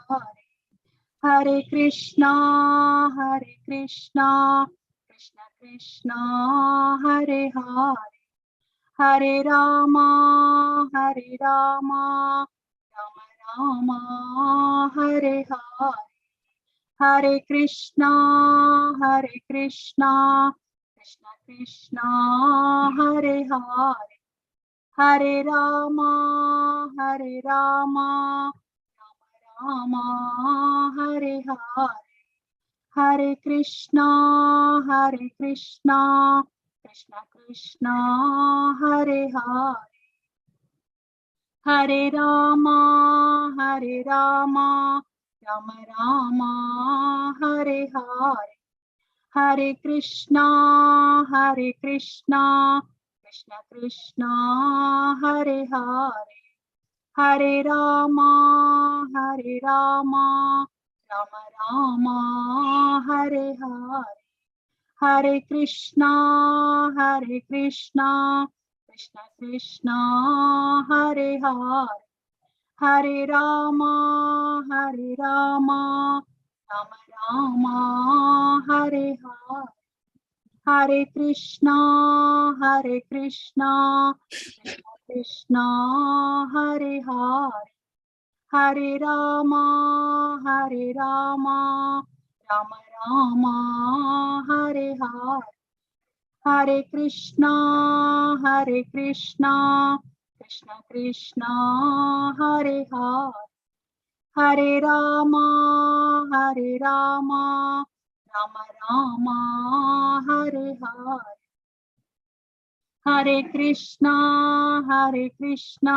Hare Krishna, Krishna Krishna, Hare Hare, Hare Rama, Rama Rama, Hare Hare, Hare Krishna, Krishna Krishna, Hare Hare, Hare Rama, Rama Rama, Hare Hare, Hare Krishna, Krishna Krishna, Hare Hare, Hare Rama, Rama Rama, Hare Hare, Hare Krishna, Krishna Krishna, Hare Hare, Hare Rama, Rama Rama, Hare Hare, Hare Krishna, Krishna Krishna, Hare Hare, Hare Rama, Rama Rama, Hare Hare, Hare Krishna, Krishna Krishna, Hare Hare, Hare Rama, Rama Rama, Hare Hare, Hare Krishna, Krishna Krishna, Hare Hare, Hare Rama, Rama Rama, Hare Hare, Hare Krishna, Krishna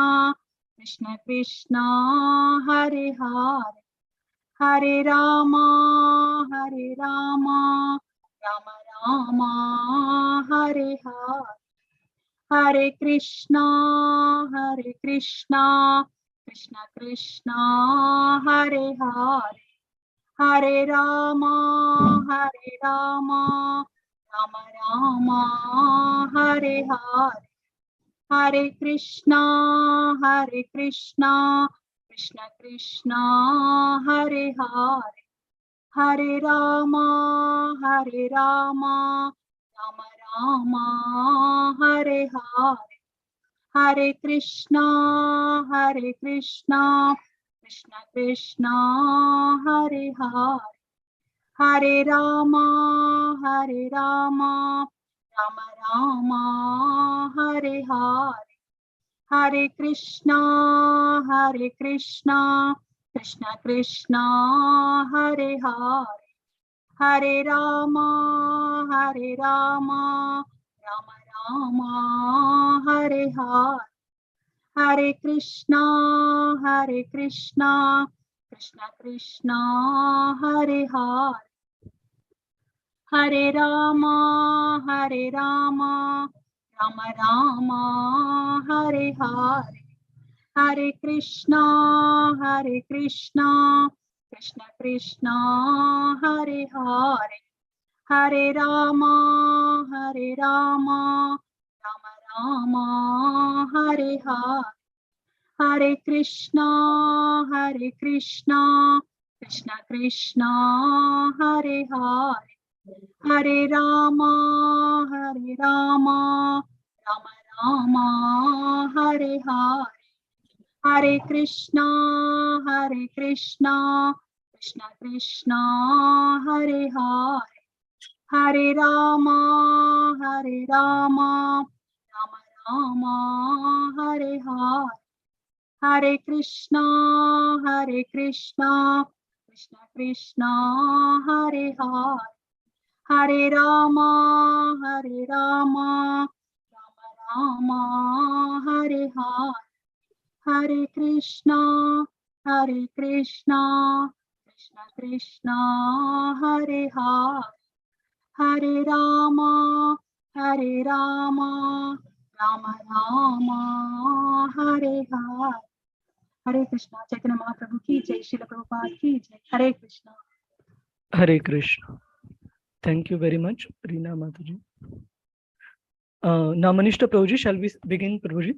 Krishna, Hare Hare, Hare Rama, Rama Rama, Hare Hare, Hare Krishna, Krishna Krishna, Hare Hare, Hare Rama, Rama Rama, Hare Hare, Hare Krishna, Krishna Krishna, Hare Hare, Hare Rama, Rama Rama, Hare Hare, Hare Krishna, Krishna Krishna, Hare Hare, Hare Rama, Rama Rama, Hare Hare, Hare Krishna, Krishna Krishna, Hare Hare, Hare Rama, Rama Rama, Hare Hare, Hare Krishna, Krishna Krishna, Hare Hare, Hare Rama, Rama Rama, Hare Hare, Hare Krishna, Krishna Krishna, Hare Hare, Hare Rama, Rama Rama, Hare Hare, Hare Krishna, Krishna Krishna, Hare Hare, Hare Rama, Rama Rama, Hare Hare, Hare Krishna, Krishna Krishna, Hare Hare, Hare Rama, Rama Rama, Hare Hare, Hare Krishna, Krishna Krishna, Hare Hare, Hare Rama, Rama Rama, Hare Hare, Hare Krishna, Krishna Krishna, Hare Hare, Hare Rama, Rama Rama, Hare Hare. Hare Krishna. Chaitanya Mahaprabhu ki jai, Srila Prabhupada ki jai. Hare Krishna. Hare Krishna. Thank you very much, Reena Mataji. Now, Manishta Prabhuji, shall we begin, Prabhuji?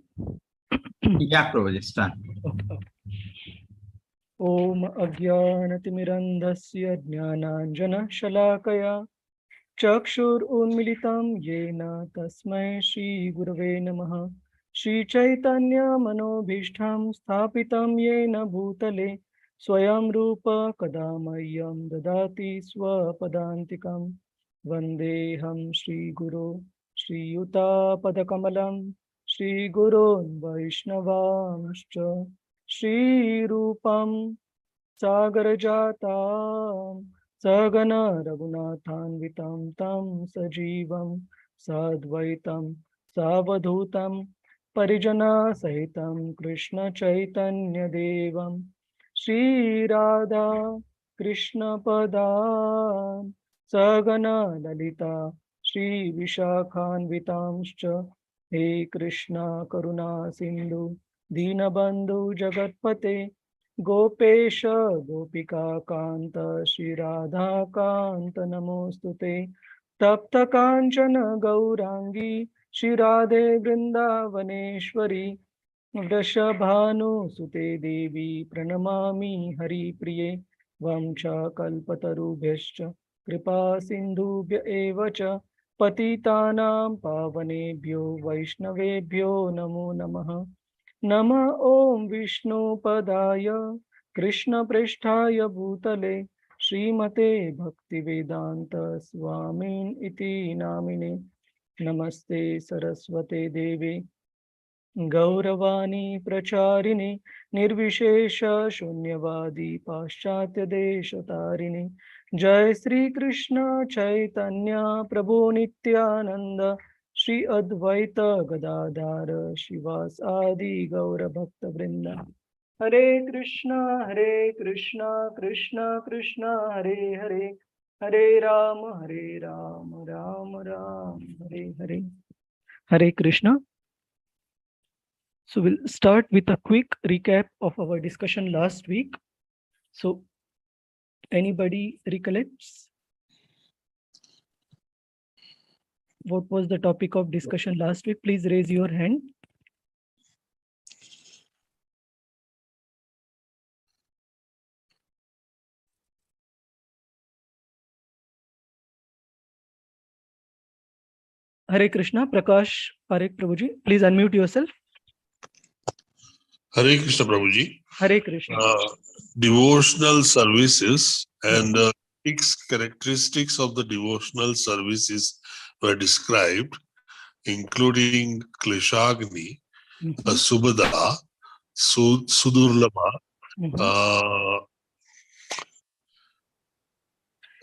Yeah, Prabhuji, start. Okay. Om Ajnanatimirandhasya Jnananjana Shalakaya Chakshur Unmilitam Yena Tasmai Shri Gurave Namaha Shri Chaitanya Manobhishtham Sthapitam Yena Bhutale Swayam Rupa Kadamayam Dadati Swapadantikam Vandeham Shri Guru Shri Yuta Padakamalam Shri Gurun Vaishnavamscha Shri Rupam Sagar Jatam Sagana Raghunathanvitam Tam Sajivam Sadvaitam Savadhutam Parijana Sahitam Krishna Chaitanya Devam Shri Radha Krishna Padam Sagana Lalita Shri Vishakhanvitamscha He Krishna Karuna Sindhu Dinabandhu Jagatpate Gopesh Gopika Kanta Shri Radha Kanta Namostute Tapta Kanchana Gaurangi Shri Radhe Vrindavaneshwari Vrishabhanu Sute Devi Pranamami Hari Priye Vamcha Kalpatarubhyascha Kripa Sindhubhya Evacha Patitanam Pavanebhyo Vaishnavebhyo Namo Namaha Nama Om Vishnu Padaya Krishna Pristhaya Bhutale Srimate Bhakti Vedanta Swamin Iti Namine Namaste Saraswate Devi Gauravani Pracharini Nirvishesha Shunyavadi Paschatya Deshatarini Jai Sri Krishna Chaitanya Prabhu Nityananda Shri Advaita Gadadhara Shivas Adi Gaura Bhakta Vrinda Hare Krishna Krishna Krishna Hare Hare Hare Rama Rama Rama Hare Hare Hare Krishna. So we'll start with a quick recap of our discussion last week. So anybody recollects? What was the topic of discussion last week? Please raise your hand. Hare Krishna, Prakash Parekh Prabhuji, please unmute yourself. Hare Krishna Prabhuji. Hare Krishna. Devotional services and 6 characteristics of the devotional services were described, including Kleshagni, Subhada, Sudurlabha,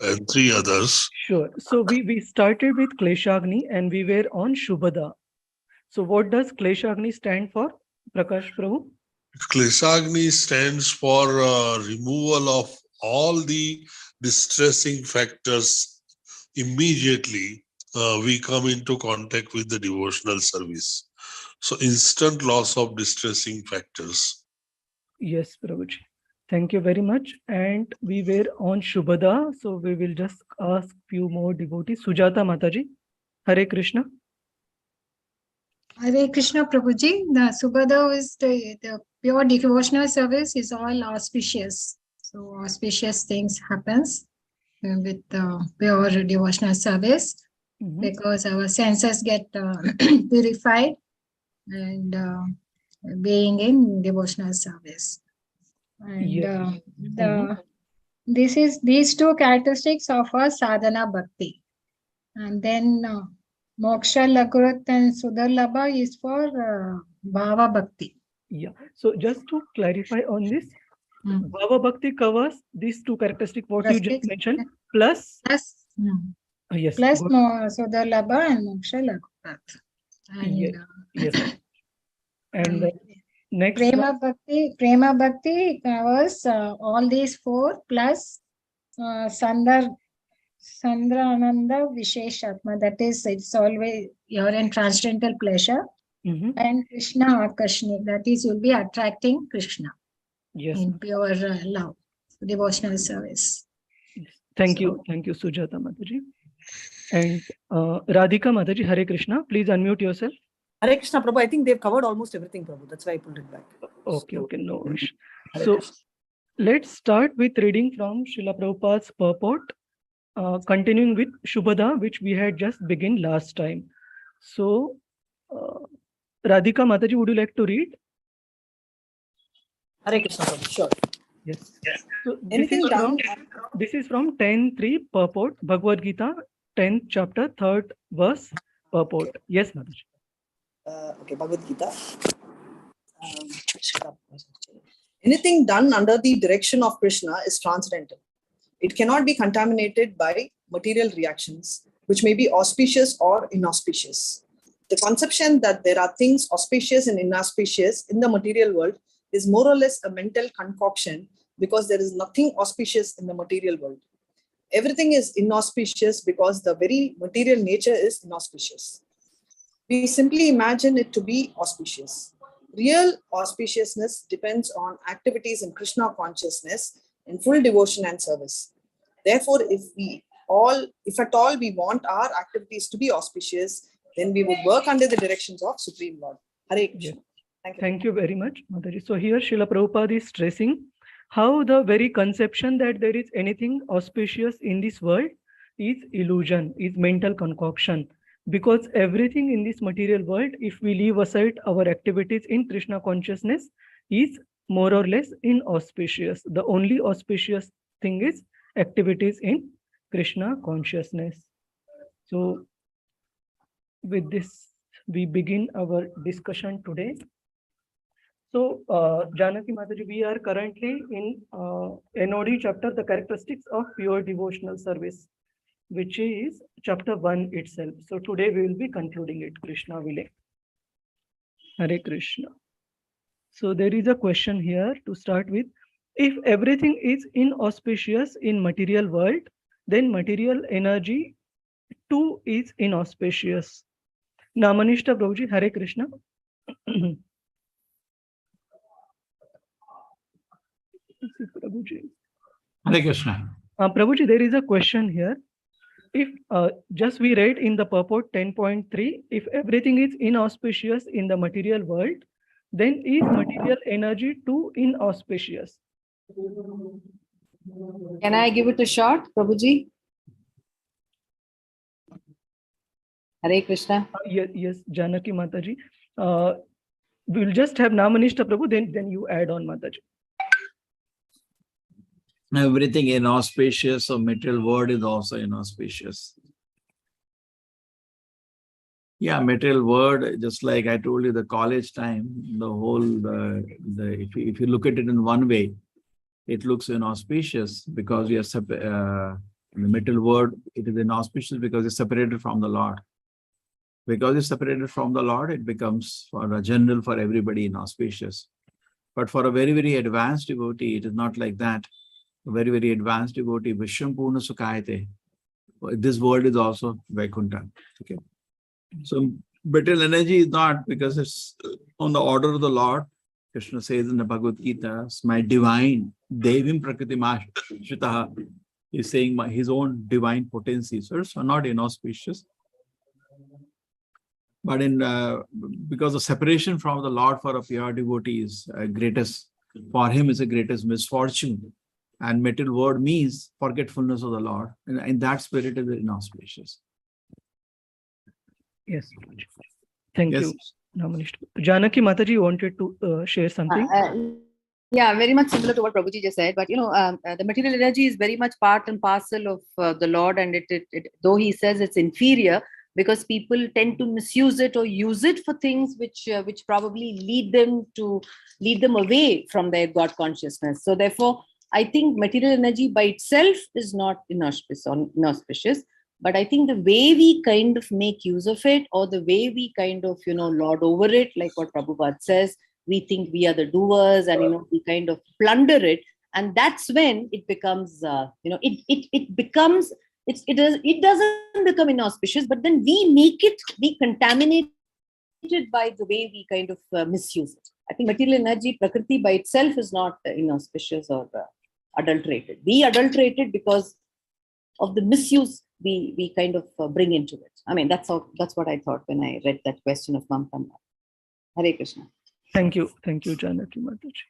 and 3 others. Sure. So we started with Kleshagni and we were on Shubhada. So what does Kleshagni stand for, Prakash Prabhu? Kleshagni stands for removal of all the distressing factors immediately we come into contact with the devotional service. So instant loss of distressing factors. Yes, Prabhuji. Thank you very much. And we were on Shubhada. So we will just ask few more devotees. Sujata Mataji, Hare Krishna. Hare Krishna Prabhuji. The Subhada is the pure devotional service is all auspicious. So auspicious things happens with the pure devotional service because our senses get purified and being in devotional service. And these 2 characteristics of our sadhana bhakti. And then Moksha, Lagrut and Sudurlabha is for Bhava Bhakti. Yeah. So just to clarify on this, Bhava Bhakti covers these 2 characteristics, what you just mentioned, plus yes, plus Sudurlabha and Moksha, Lagrut. And, yes. And next Prema Bhakti covers all these 4 plus Sandra Ananda Visheshatma, that is, it's always you're in transcendental pleasure, and Krishna Akarshani, that is, you'll be attracting Krishna in pure love, devotional service. Thank you, Sujata Mataji. And Radhika Mataji, Hare Krishna, please unmute yourself. Hare Krishna Prabhu, I think they've covered almost everything, Prabhu. That's why I pulled it back. Okay, no issue. So let's start with reading from Srila Prabhupada's purport, continuing with Shubhada, which we had just begun last time. So, Radhika Mataji, would you like to read? Hare Krishna, Prabhu. Sure. Yes. So Anything done? This is from 10.3 purport, Bhagavad Gita, 10th chapter, 3rd verse purport. Yes, Mataji. Okay, Bhagavad Gita. Anything done under the direction of Krishna is transcendental. It cannot be contaminated by material reactions, which may be auspicious or inauspicious. The conception that there are things auspicious and inauspicious in the material world is more or less a mental concoction, because there is nothing auspicious in the material world. Everything is inauspicious because the very material nature is inauspicious. We simply imagine it to be auspicious. Real auspiciousness depends on activities in Krishna consciousness in full devotion and service. Therefore, if at all we want our activities to be auspicious, then we would work under the directions of Supreme Lord. Hare Krishna. Yes. Thank you very much, Mataji. So here Srila Prabhupada is stressing how the very conception that there is anything auspicious in this world is illusion, is mental concoction. Because everything in this material world, if we leave aside our activities in Krishna consciousness, is more or less inauspicious. The only auspicious thing is activities in Krishna consciousness. So with this, we begin our discussion today. So, Janaki Mataji, we are currently in NOD chapter, the characteristics of pure devotional service, which is chapter 1 itself. So today we will be concluding it, Krishna willing. Hare Krishna. So there is a question here to start with. If everything is inauspicious in material world, then material energy too is inauspicious. Namanishta Prabhuji, Hare Krishna. Prabhuji. Hare Krishna. Prabhuji, there is a question here. If just we read in the purport 10.3, if everything is inauspicious in the material world, then is material energy too inauspicious? Can I give it a shot, Prabhuji? Hare Krishna. Yes, Janaki Mataji. We'll just have Namanishta Prabhu, then you add on, Mataji. Everything inauspicious or material world is also inauspicious. Yeah, material world, just like I told you, the college time, the whole, if you look at it in one way, it looks inauspicious because we are in the material world, it is inauspicious because it's separated from the Lord. Because it's separated from the Lord, it becomes for a general, for everybody, inauspicious. But for a very, very advanced devotee, it is not like that. A very, very advanced devotee, Vishram Purna Sukhayate. This world is also Vaikuntha. Okay. So material energy is not, because it's on the order of the Lord. Krishna says in the Bhagavad Gita, my divine Devim Prakriti Mashitaha. He's saying his own divine potency. So it's not inauspicious. But because the separation from the Lord for a pure devotee is for him is the greatest misfortune. And material world means forgetfulness of the Lord. And in that spirit is inauspicious. Yes. Thank you, Namanishta. Janaki Mataji wanted to share something. Yeah, very much similar to what Prabhuji just said. But, the material energy is very much part and parcel of the Lord. And it though he says it's inferior, because people tend to misuse it or use it for things which probably lead them away from their God consciousness. So therefore, I think material energy by itself is not inauspicious, but I think the way we kind of make use of it, or the way we kind of, lord over it, like what Prabhupada says, we think we are the doers, and, we kind of plunder it. And that's when it becomes, it doesn't become inauspicious, but then we make it be contaminated by the way we kind of misuse it. I think material energy, Prakriti by itself is not inauspicious or adulterated. We adulterate it because of the misuse we kind of bring into it. I mean, that's what I thought when I read that question of Mamta. Hare Krishna. Thank you, Janaki Mataji.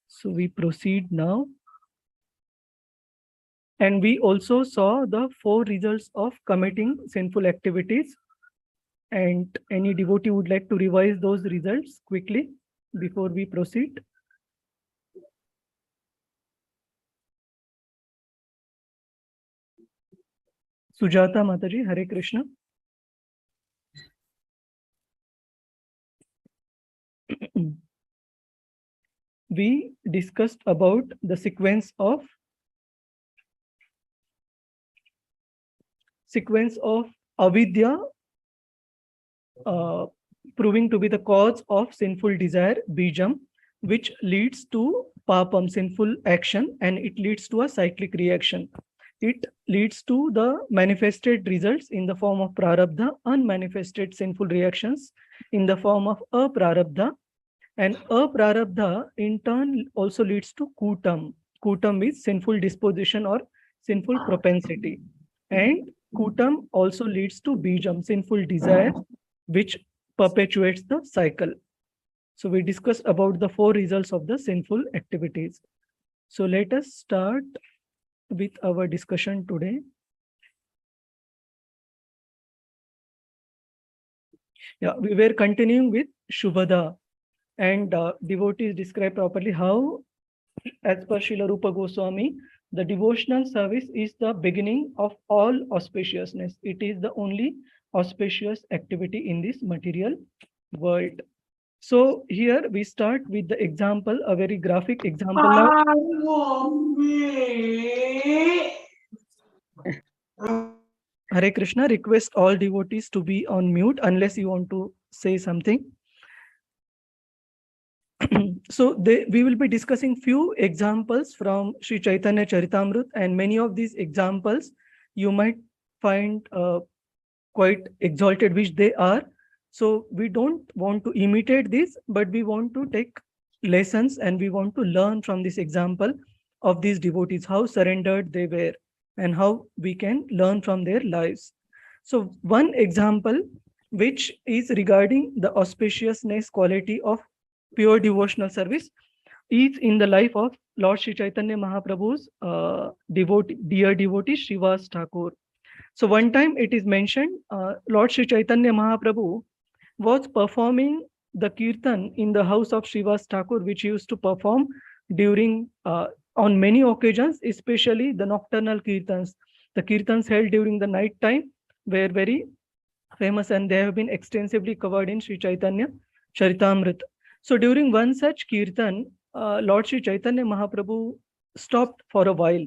So we proceed now. And we also saw the 4 results of committing sinful activities. And any devotee would like to revise those results quickly before we proceed? Sujata Mataji, Hare Krishna. We discussed about the sequence of avidya proving to be the cause of sinful desire, bijam, which leads to papam, sinful action, and it leads to a cyclic reaction. It leads to the manifested results in the form of prarabdha, unmanifested sinful reactions in the form of aprarabdha, and aprarabdha in turn also leads to kutam. Kutam is sinful disposition or sinful propensity, and kutam also leads to bijam, sinful desire, which perpetuates the cycle. So we discussed about the 4 results of the sinful activities. So let us start with our discussion today. Yeah, we were continuing with Shubhada, and devotees describe properly how, as per Srila Rupa Goswami, the devotional service is the beginning of all auspiciousness. It is the only auspicious activity in this material world. So here we start with the example, a very graphic example now. Hare Krishna, request all devotees to be on mute unless you want to say something. So we will be discussing few examples from Sri Chaitanya Charitamrita, and many of these examples you might find quite exalted, which they are. So we don't want to imitate this, but we want to take lessons and we want to learn from this example of these devotees, how surrendered they were and how we can learn from their lives. So one example which is regarding the auspiciousness quality of pure devotional service is in the life of Lord Sri Chaitanya Mahaprabhu's dear devotee Srivas Thakur. So one time it is mentioned, Lord Sri Chaitanya Mahaprabhu was performing the kirtan in the house of Srivas Thakur, which he used to perform during on many occasions, especially the nocturnal kirtans. The kirtans held during the night time were very famous, and they have been extensively covered in Sri Chaitanya Charitamrita. So during one such kirtan, Lord Sri Chaitanya Mahaprabhu stopped for a while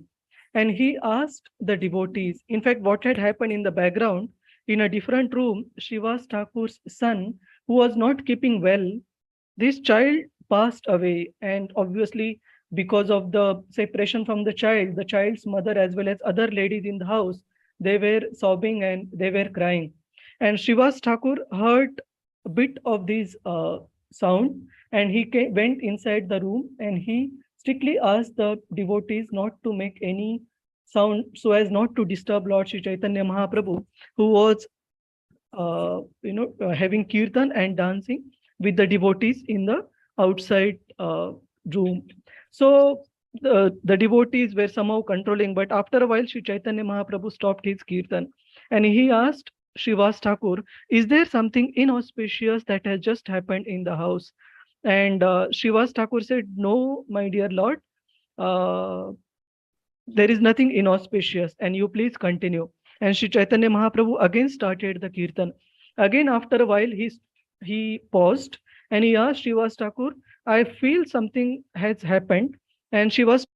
and he asked the devotees. In fact, what had happened in the background, in a different room, Srivas Thakur's son, who was not keeping well, this child passed away, and obviously because of the separation from the child's mother as well as other ladies in the house, they were sobbing and they were crying. And Srivas Thakur heard a bit of this sound, and he went inside the room and he strictly asked the devotees not to make any sound so as not to disturb Lord Sri Chaitanya Mahaprabhu, who was having kirtan and dancing with the devotees in the outside room. So the devotees were somehow controlling, but after a while Sri Chaitanya Mahaprabhu stopped his kirtan and he asked Srivas Thakur, is there something inauspicious that has just happened in the house? And Srivas Thakur said, no, my dear Lord, there is nothing inauspicious, and you please continue. And Sri Chaitanya Mahaprabhu again started the kirtan. Again, after a while, he paused and he asked Srivas Thakur, I feel something has happened. And Srivas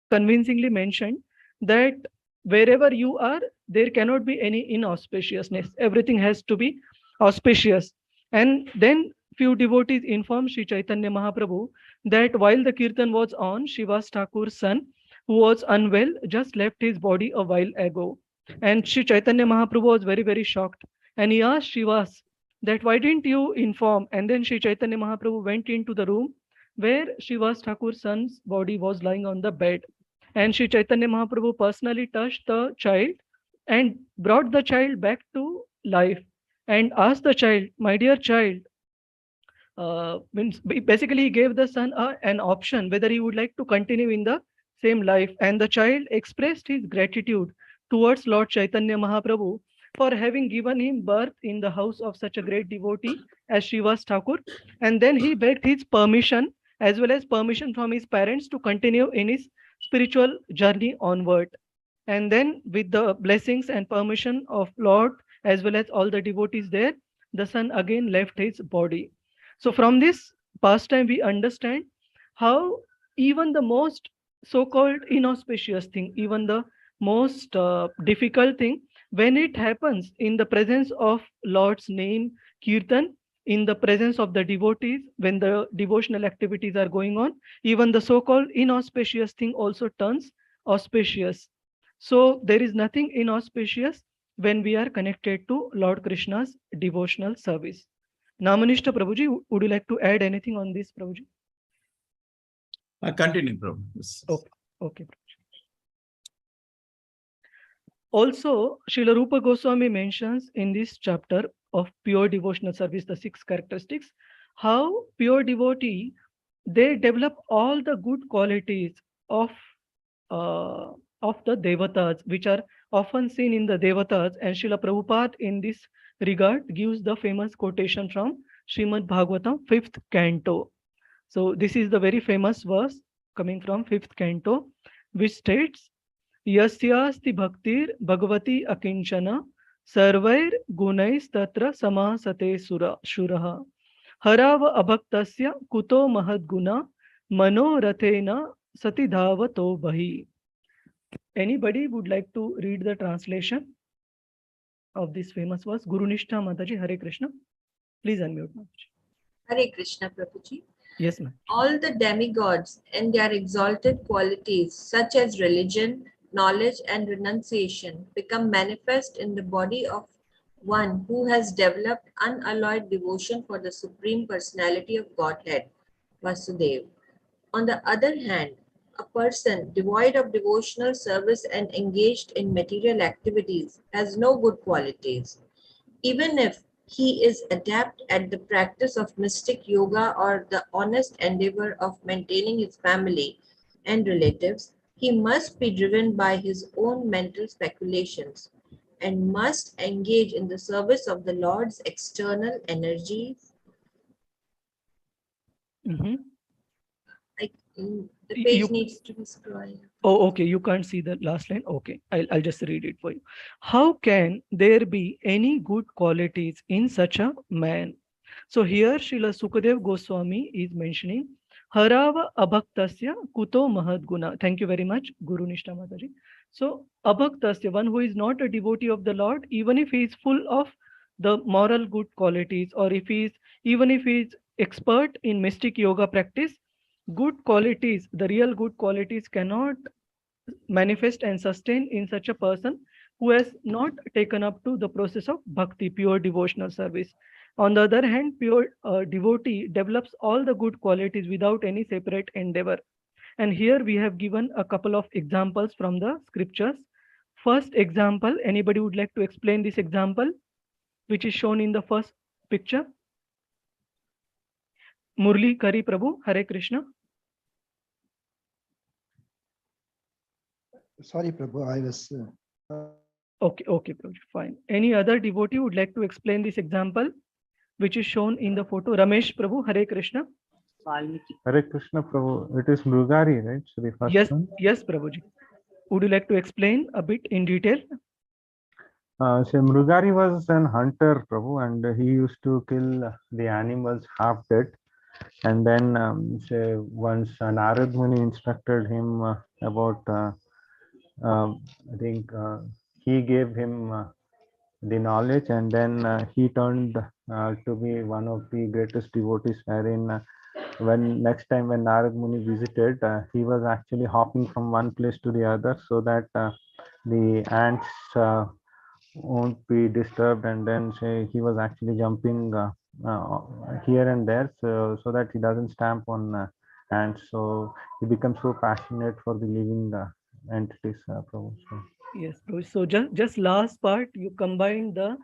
convincingly mentioned that wherever you are, there cannot be any inauspiciousness. Everything has to be auspicious. And then few devotees informed Sri Chaitanya Mahaprabhu that while the kirtan was on, Srivas Thakur's son, who was unwell, just left his body a while ago. And Sri Chaitanya Mahaprabhu was very, very shocked. And he asked Srivas that why didn't you inform? And then Sri Chaitanya Mahaprabhu went into the room where Srivas Thakur's son's body was lying on the bed. And Sri Chaitanya Mahaprabhu personally touched the child and brought the child back to life and asked the child, my dear child, means basically he gave the son an option whether he would like to continue in the same life, and the child expressed his gratitude towards Lord Chaitanya Mahaprabhu for having given him birth in the house of such a great devotee as Srivas Thakur, and then he begged his permission as well as permission from his parents to continue in his spiritual journey onward. And then with the blessings and permission of Lord as well as all the devotees there, the son again left his body. So from this pastime we understand how even the most so-called inauspicious thing, even the most difficult thing, when it happens in the presence of Lord's name, Kirtan, in the presence of the devotees, when the devotional activities are going on, even the so-called inauspicious thing also turns auspicious. So there is nothing inauspicious when we are connected to Lord Krishna's devotional service. Namanishta Prabhuji, would you like to add anything on this, Prabhuji? Continue, Prabhu. Yes. Okay. Also, Srila Rupa Goswami mentions in this chapter of pure devotional service, the 6 characteristics, how pure devotee, they develop all the good qualities of the devatas, which are often seen in the devatas. And Srila Prabhupada in this regard gives the famous quotation from Srimad Bhagavatam, 5th canto. So this is the very famous verse coming from 5th canto, which states, Yasyasti bhaktir bhagavati akinchana sarvair gunais tatra samasate shuraha harava abhaktasya kuto mahadguna manorathena satidhavato bahi. Anybody would like to read the translation of this famous verse? Guru Nishtha Mataji, Hare Krishna. Please unmute. Hare Krishna, Prabhuji. Yes, ma'am. All the demigods and their exalted qualities, such as religion, knowledge, and renunciation, become manifest in the body of one who has developed unalloyed devotion for the Supreme Personality of Godhead, Vasudeva. On the other hand, a person devoid of devotional service and engaged in material activities has no good qualities. Even if he is adept at the practice of mystic yoga or the honest endeavor of maintaining his family and relatives, he must be driven by his own mental speculations and must engage in the service of the Lord's external energies. The page needs to be scrolled. Oh, okay. You can't see the last line. Okay, I'll just read it for you. How can there be any good qualities in such a man? So here Srila Sukadev Goswami is mentioning Harava Abhaktasya Kuto Mahadguna. Thank you very much, Guru Nishtha Mataji. So Abhaktasya, one who is not a devotee of the Lord, even if he is full of the moral good qualities, or even if he is expert in mystic yoga practice, good qualities, the real good qualities cannot manifest and sustain in such a person who has not taken up to the process of bhakti, pure devotional service. On the other hand, pure devotee develops all the good qualities without any separate endeavor. And here we have given a couple of examples from the scriptures. First example, anybody would like to explain this example, which is shown in the first picture? Murli Kari Prabhu, Hare Krishna. Sorry, Prabhu, I was... Okay, Prabhu, fine. Any other devotee would like to explain this example, which is shown in the photo? Ramesh Prabhu, Hare Krishna. Hare Krishna, Prabhu. It is Mrugari, right? So the first one? Yes, Prabhuji. Would you like to explain a bit in detail? So Mrugari was an hunter, Prabhu, and he used to kill the animals half dead. And then say once Narad Muni instructed him about, I think he gave him the knowledge, and then he turned to be one of the greatest devotees, wherein when next time when Narad Muni visited, he was actually hopping from one place to the other so that the ants won't be disturbed, and then say he was actually jumping here and there so that he doesn't stamp on ants. So he becomes so passionate for the living entities. Prabhu. Yes, Prabhu. So just last part, you combine the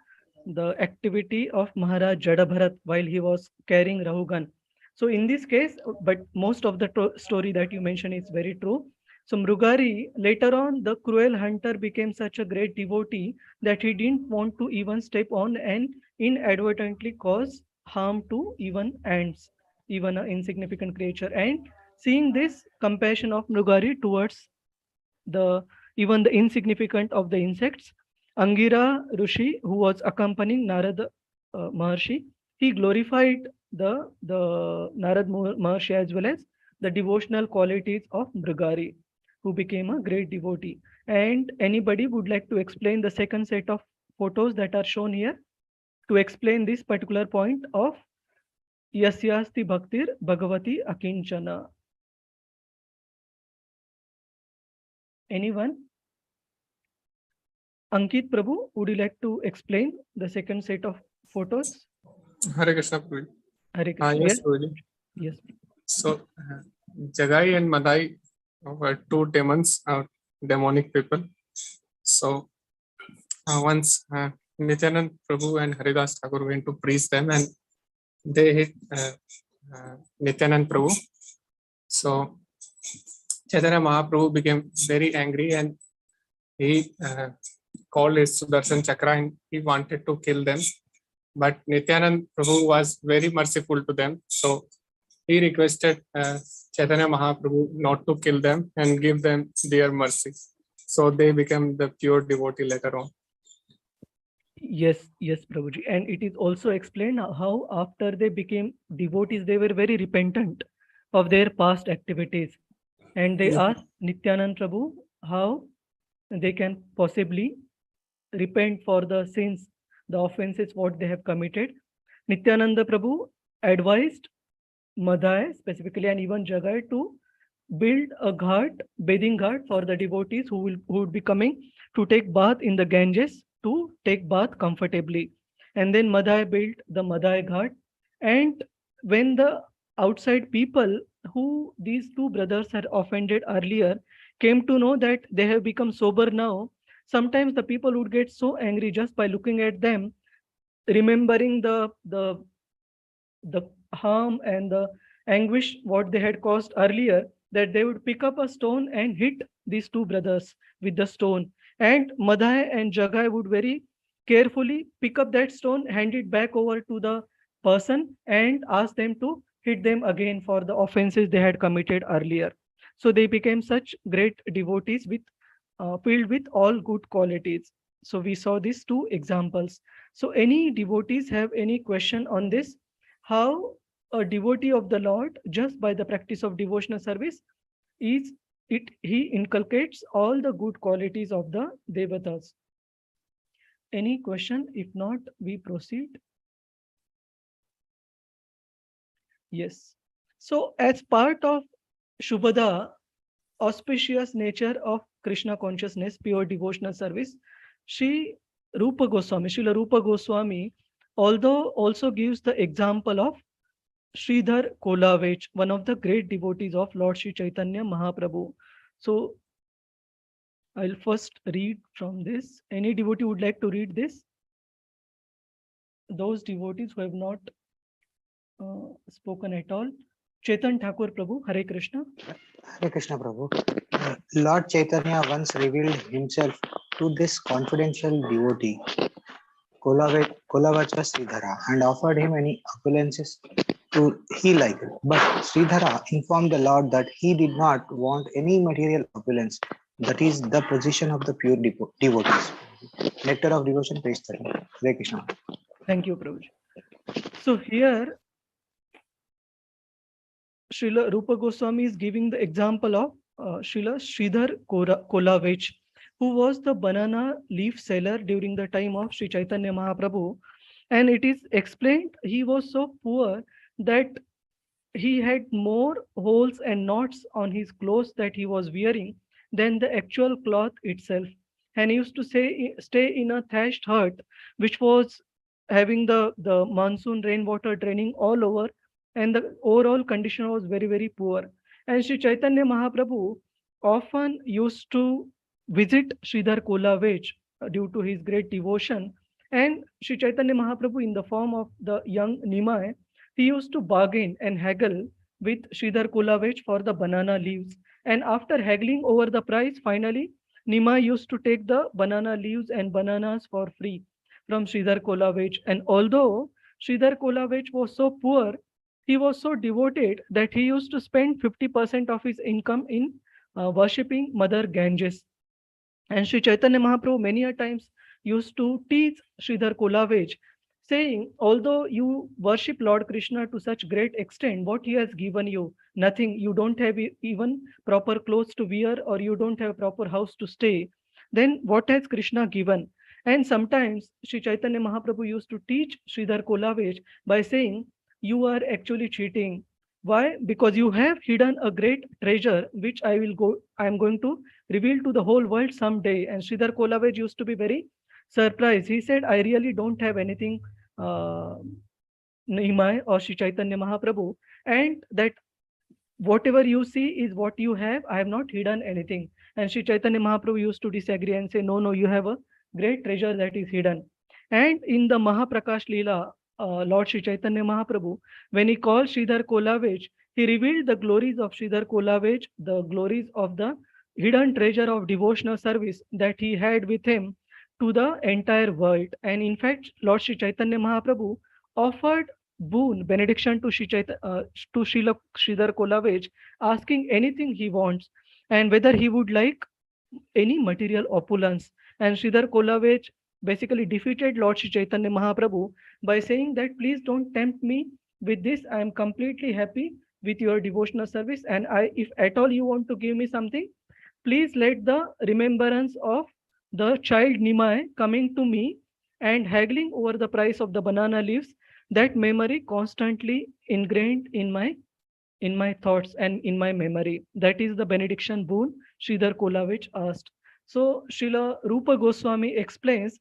the activity of Maharaj Jadabharat while he was carrying Rahugan. So in this case, but most of the story that you mentioned is very true. So Mrugari, later on, the cruel hunter became such a great devotee that he didn't want to even step on and inadvertently cause harm to even ants, even an insignificant creature. And seeing this compassion of Mrugari towards the even the insignificant of the insects, Angira Rishi, who was accompanying Narada Maharshi, he glorified the Narad Maharshi as well as the devotional qualities of Mrugari, who became a great devotee. And anybody would like to explain the second set of photos that are shown here to explain this particular point of Yasyasti Bhaktir Bhagavati Akinchana? Anyone? Ankit Prabhu, would you like to explain the second set of photos? Hare Krishna, Prabhuji. Hare Krishna. Yes, Prabhuji. Yes. So, Jagai and Madai were two demons, demonic people. So, once Nityanand Prabhu and Haridas Thakur went to preach them, and they hit Nityanand Prabhu. So, Chaitanya Mahaprabhu became very angry, and he called his Sudarshan Chakra and he wanted to kill them. But Nityanand Prabhu was very merciful to them. So he requested Chaitanya Mahaprabhu not to kill them and give them their mercy. So they became the pure devotee later on. Yes, yes, Prabhuji. And it is also explained how after they became devotees, they were very repentant of their past activities. And they asked Nityanand Prabhu how they can possibly repent for the sins, the offenses, what they have committed. Nityananda Prabhu advised Madhai specifically and even Jagai to build a ghat, bathing ghat for the devotees who would be coming to take bath in the Ganges, to take bath comfortably. And then Madhai built the Madhai ghat. And when the outside people who these two brothers had offended earlier came to know that they have become sober now, sometimes the people would get so angry just by looking at them, remembering the harm and the anguish what they had caused earlier, that they would pick up a stone and hit these two brothers with the stone. And Madhai and Jagai would very carefully pick up that stone, hand it back over to the person and ask them to hit them again for the offenses they had committed earlier. So they became such great devotees with filled with all good qualities. So we saw these two examples. So any devotees have any question on this? How a devotee of the Lord, just by the practice of devotional service, he inculcates all the good qualities of the Devatas. Any question? If not, we proceed. Yes. So as part of Shubhada, auspicious nature of Krishna consciousness, pure devotional service, Srila Rupa Goswami, although also gives the example of Sridhar Kolavech, one of the great devotees of Lord Sri Chaitanya Mahaprabhu. So I'll first read from this. Any devotee would like to read this? Those devotees who have not spoken at all. Chaitan Thakur Prabhu, Hare Krishna. Hare Krishna Prabhu. Lord Chaitanya once revealed himself to this confidential devotee, Kolavacha Sridhara, and offered him any opulences he liked. But Sridhara informed the Lord that he did not want any material opulence. That is the position of the pure devotees. Nectar of devotion, page 30. Hare Krishna. Thank you, Prabhuji. So here, Srila Rupa Goswami is giving the example of Srila Sridhar Kolavech, who was the banana leaf seller during the time of Sri Chaitanya Mahaprabhu. And it is explained he was so poor that he had more holes and knots on his clothes that he was wearing than the actual cloth itself. And he used to stay in a thatched hut, which was having the monsoon rainwater draining all over, and the overall condition was very, very poor. And Sri Chaitanya Mahaprabhu often used to visit Sridhar Kolavech due to his great devotion. And Sri Chaitanya Mahaprabhu, in the form of the young Nimai, he used to bargain and haggle with Sridhar Kulavech for the banana leaves. And after haggling over the price, finally, Nimai used to take the banana leaves and bananas for free from Sridhar Kulavech. And although Sridhar Kulavech was so poor, he was so devoted that he used to spend 50% of his income in worshipping Mother Ganges. And Sri Chaitanya Mahaprabhu many a times used to teach Sridhar Kulavej, saying, although you worship Lord Krishna to such great extent, what he has given you, nothing, you don't have even proper clothes to wear, or you don't have proper house to stay, then what has Krishna given? And sometimes Sri Chaitanya Mahaprabhu used to teach Sridhar Kulavej by saying, you are actually cheating. Why? Because you have hidden a great treasure, which I am going to reveal to the whole world someday. And Sridhar Kulavej used to be very surprised. He said, I really don't have anything, Nimai or Sri Chaitanya Mahaprabhu, and that whatever you see is what you have. I have not hidden anything. And Sri Chaitanya Mahaprabhu used to disagree and say, no, you have a great treasure that is hidden. And in the Mahaprakash Leela, Lord Sri Chaitanya Mahaprabhu, when he called Sridhar Kulavej, he revealed the glories of Sridhar Kulavej, the glories of the hidden treasure of devotional service that he had with him to the entire world. And in fact, Lord Sri Chaitanya Mahaprabhu offered boon, benediction to to Srila Sridhar Kulavej, asking anything he wants and whether he would like any material opulence. And Sridhar Kulavej basically defeated Lord Sri Chaitanya Mahaprabhu by saying that please don't tempt me with this. I am completely happy with your devotional service, and if at all you want to give me something, please let the remembrance of the child Nimai coming to me and haggling over the price of the banana leaves, that memory constantly ingrained in my thoughts and in my memory. That is the benediction boon Sridhar Kulavech asked. So Srila Rupa Goswami explains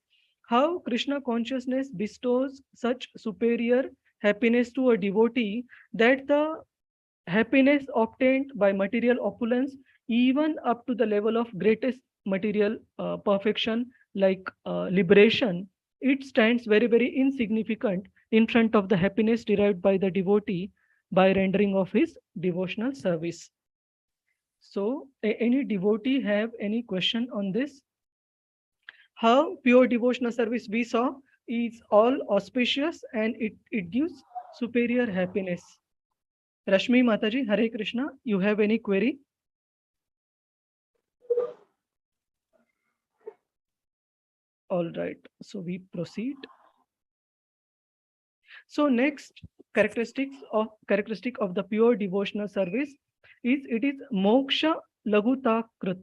how Krishna consciousness bestows such superior happiness to a devotee that the happiness obtained by material opulence, even up to the level of greatest material perfection like liberation, it stands very, very insignificant in front of the happiness derived by the devotee by rendering of his devotional service. So any devotee have any question on this? How pure devotional service we saw is all auspicious and it gives superior happiness. Rashmi Mataji, Hare Krishna, you have any query? All right, so we proceed. So next characteristic of the pure devotional service is it is moksha laguta krit.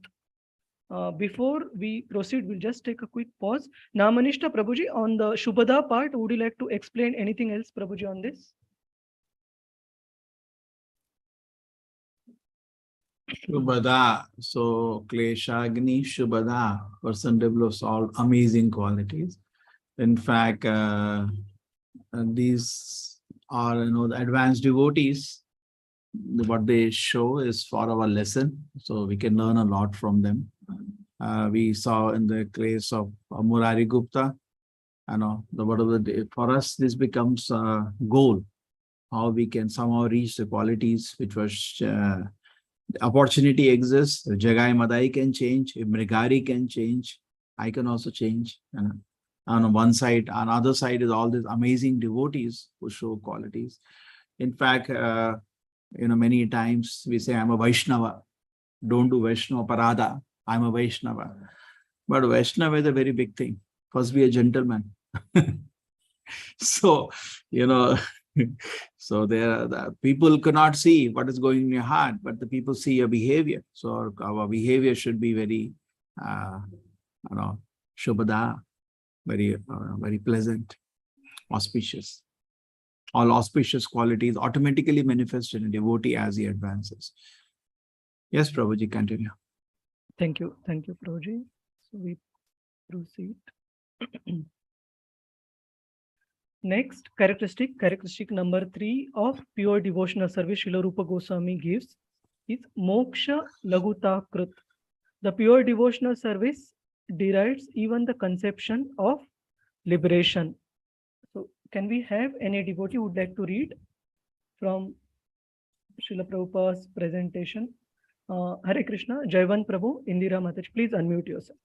Before we proceed, we'll just take a quick pause. Namanishta Prabhuji, on the Shubhada part, would you like to explain anything else, Prabhuji, on this? Shubhada, so Kleshagni Shubhada, person develops all amazing qualities. In fact, these are the advanced devotees. What they show is for our lesson, so we can learn a lot from them. We saw in the case of Murari Gupta, for us this becomes a goal, how we can somehow reach the qualities which was the opportunity exists. Jagai Madai can change, if Mrigari can change, I can also change. On one side, on the other side is all these amazing devotees who show qualities. In fact, many times we say, I'm a Vaishnava. Don't do Vaishnava Parada. I'm a Vaishnava. But Vaishnava is a very big thing. First be a gentleman. So, so the people cannot see what is going in your heart, but the people see your behavior. So our behavior should be very, Shubhada, very, very pleasant, auspicious. All auspicious qualities automatically manifest in a devotee as he advances. Yes, Prabhuji, continue. Thank you, Prabhuji. So we proceed. Next characteristic number 3 of pure devotional service Srila Rupa Goswami gives is moksha laguta krit. The pure devotional service derives even the conception of liberation. So can we have any devotee who would like to read from Srila Prabhupada's presentation? Hare Krishna, Jaivan Prabhu, Indira Mataji, please unmute yourself.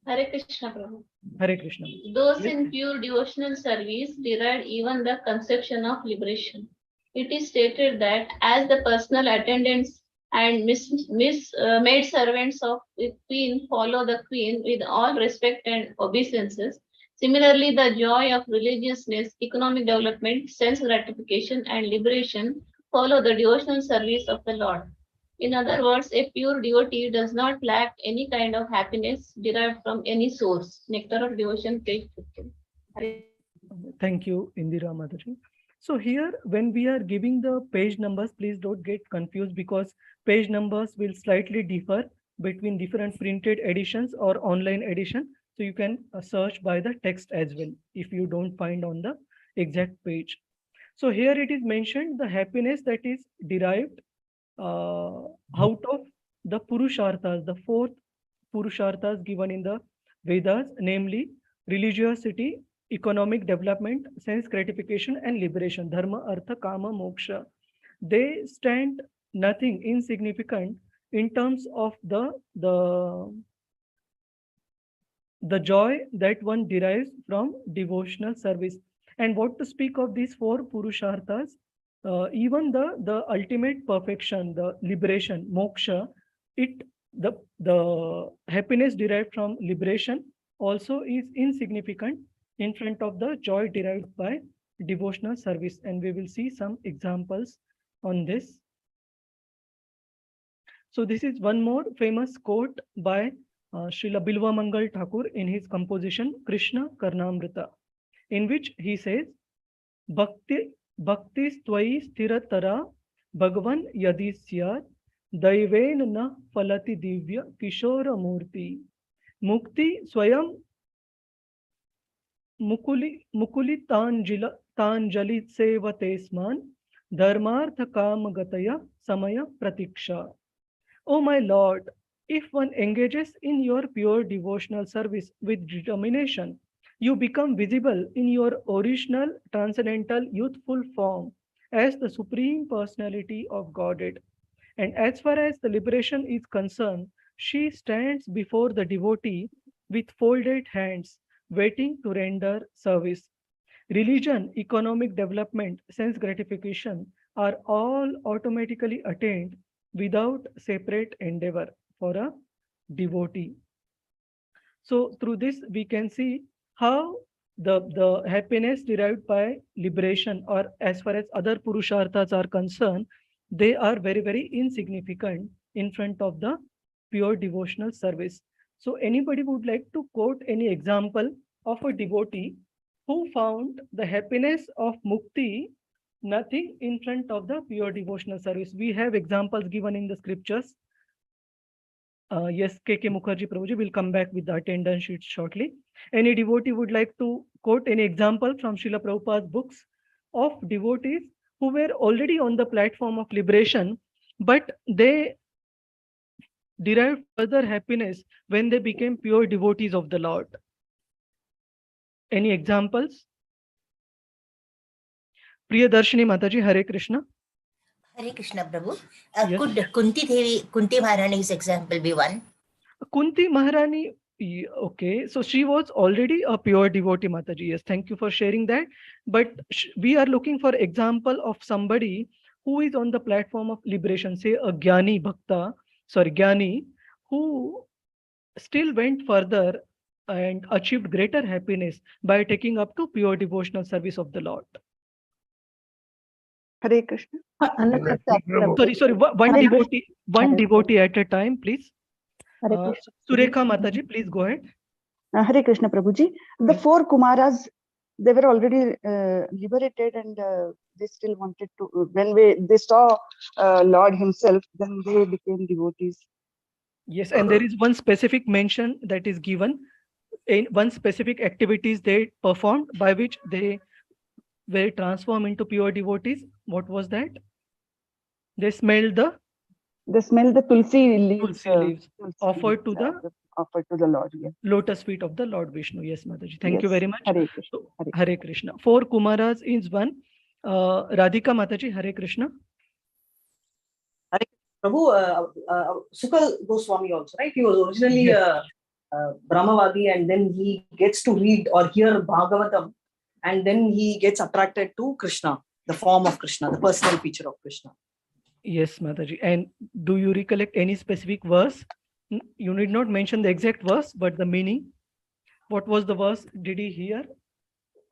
Hare Krishna Prabhu. Hare Krishna. Those in pure devotional service derived even the conception of liberation. It is stated that as the personal attendants and maid servants of the queen follow the queen with all respect and obeisances, similarly the joy of religiousness, economic development, sense gratification, and liberation follow the devotional service of the Lord. In other words, a pure devotee does not lack any kind of happiness derived from any source. Nectar of Devotion, page 15. Hare Thank you, Indira Mataji. So here, when we are giving the page numbers, please don't get confused because page numbers will slightly differ between different printed editions or online edition. So you can search by the text as well if you don't find on the exact page. So here it is mentioned the happiness that is derived out of the Purusharthas, the 4 Purusharthas given in the Vedas, namely religiosity, economic development, sense gratification, and liberation. Dharma, Artha, Kama, Moksha. They stand nothing insignificant in terms of the joy that one derives from devotional service. And what to speak of these 4 Purusharthas? Even the ultimate perfection, the liberation, moksha, the happiness derived from liberation also is insignificant in front of the joy derived by devotional service. And we will see some examples on this. So this is one more famous quote by Srila Bilva Mangal Thakur in his composition Krishna Karnamrita, in which he says, Bhakti stvai sthiratara Bhagavan yadi syat daiven na falati divya kishora murti mukti swayam mukuli tanjali sevatesman dharmartha kamagataya samaya pratiksha. O my Lord, if one engages in your pure devotional service with determination, you become visible in your original transcendental youthful form as the Supreme Personality of Godhead. And as far as the liberation is concerned, she stands before the devotee with folded hands, waiting to render service. Religion, economic development, sense gratification are all automatically attained without separate endeavor for a devotee. So through this, we can see how the happiness derived by liberation, or as far as other Purusharthas are concerned, they are very, very insignificant in front of the pure devotional service. So anybody would like to quote any example of a devotee who found the happiness of mukti nothing in front of the pure devotional service? We have examples given in the scriptures. Yes, K.K. Mukherjee Prabhuji will come back with the attendance sheet shortly. Any devotee would like to quote any example from Srila Prabhupada's books of devotees who were already on the platform of liberation, but they derived further happiness when they became pure devotees of the Lord? Any examples? Priyadarshini Mataji, Hare Krishna. Hare Krishna Prabhu. Yes. Could Kunti Maharani's example be one? Kunti Maharani, okay, so she was already a pure devotee, Mataji. Yes, thank you for sharing that. But we are looking for example of somebody who is on the platform of liberation, say a Gyani, who still went further and achieved greater happiness by taking up to pure devotional service of the Lord. Hare Krishna. Sorry, one devotee at a time, please. Hare Krishna. Surekha Mataji, please go ahead. Hare Krishna Prabhuji. The 4 Kumaras, they were already liberated, and they still wanted to, when they saw Lord himself, then they became devotees. Yes, and there is one specific mention that is given in one specific activities they performed by which they were transformed into pure devotees. What was that? They smelled the tulsi leaves, offered to the offered to the Lord. Yes. Lotus feet of the Lord Vishnu. Yes, Mataji. Thank you Yes. very much. Hare Krishna. So, Hare Hare Krishna. 4 Kumaras is one. Radhika Mataji, Hare Krishna. Prabhu, Sukha Goswami also, right? He was originally Brahmavadi, and then he gets to read or hear Bhagavatam, and then he gets attracted to Krishna, the form of Krishna, the personal feature of Krishna. Yes, Mataji. And do you recollect any specific verse? You need not mention the exact verse, but the meaning. What was the verse? Did he hear?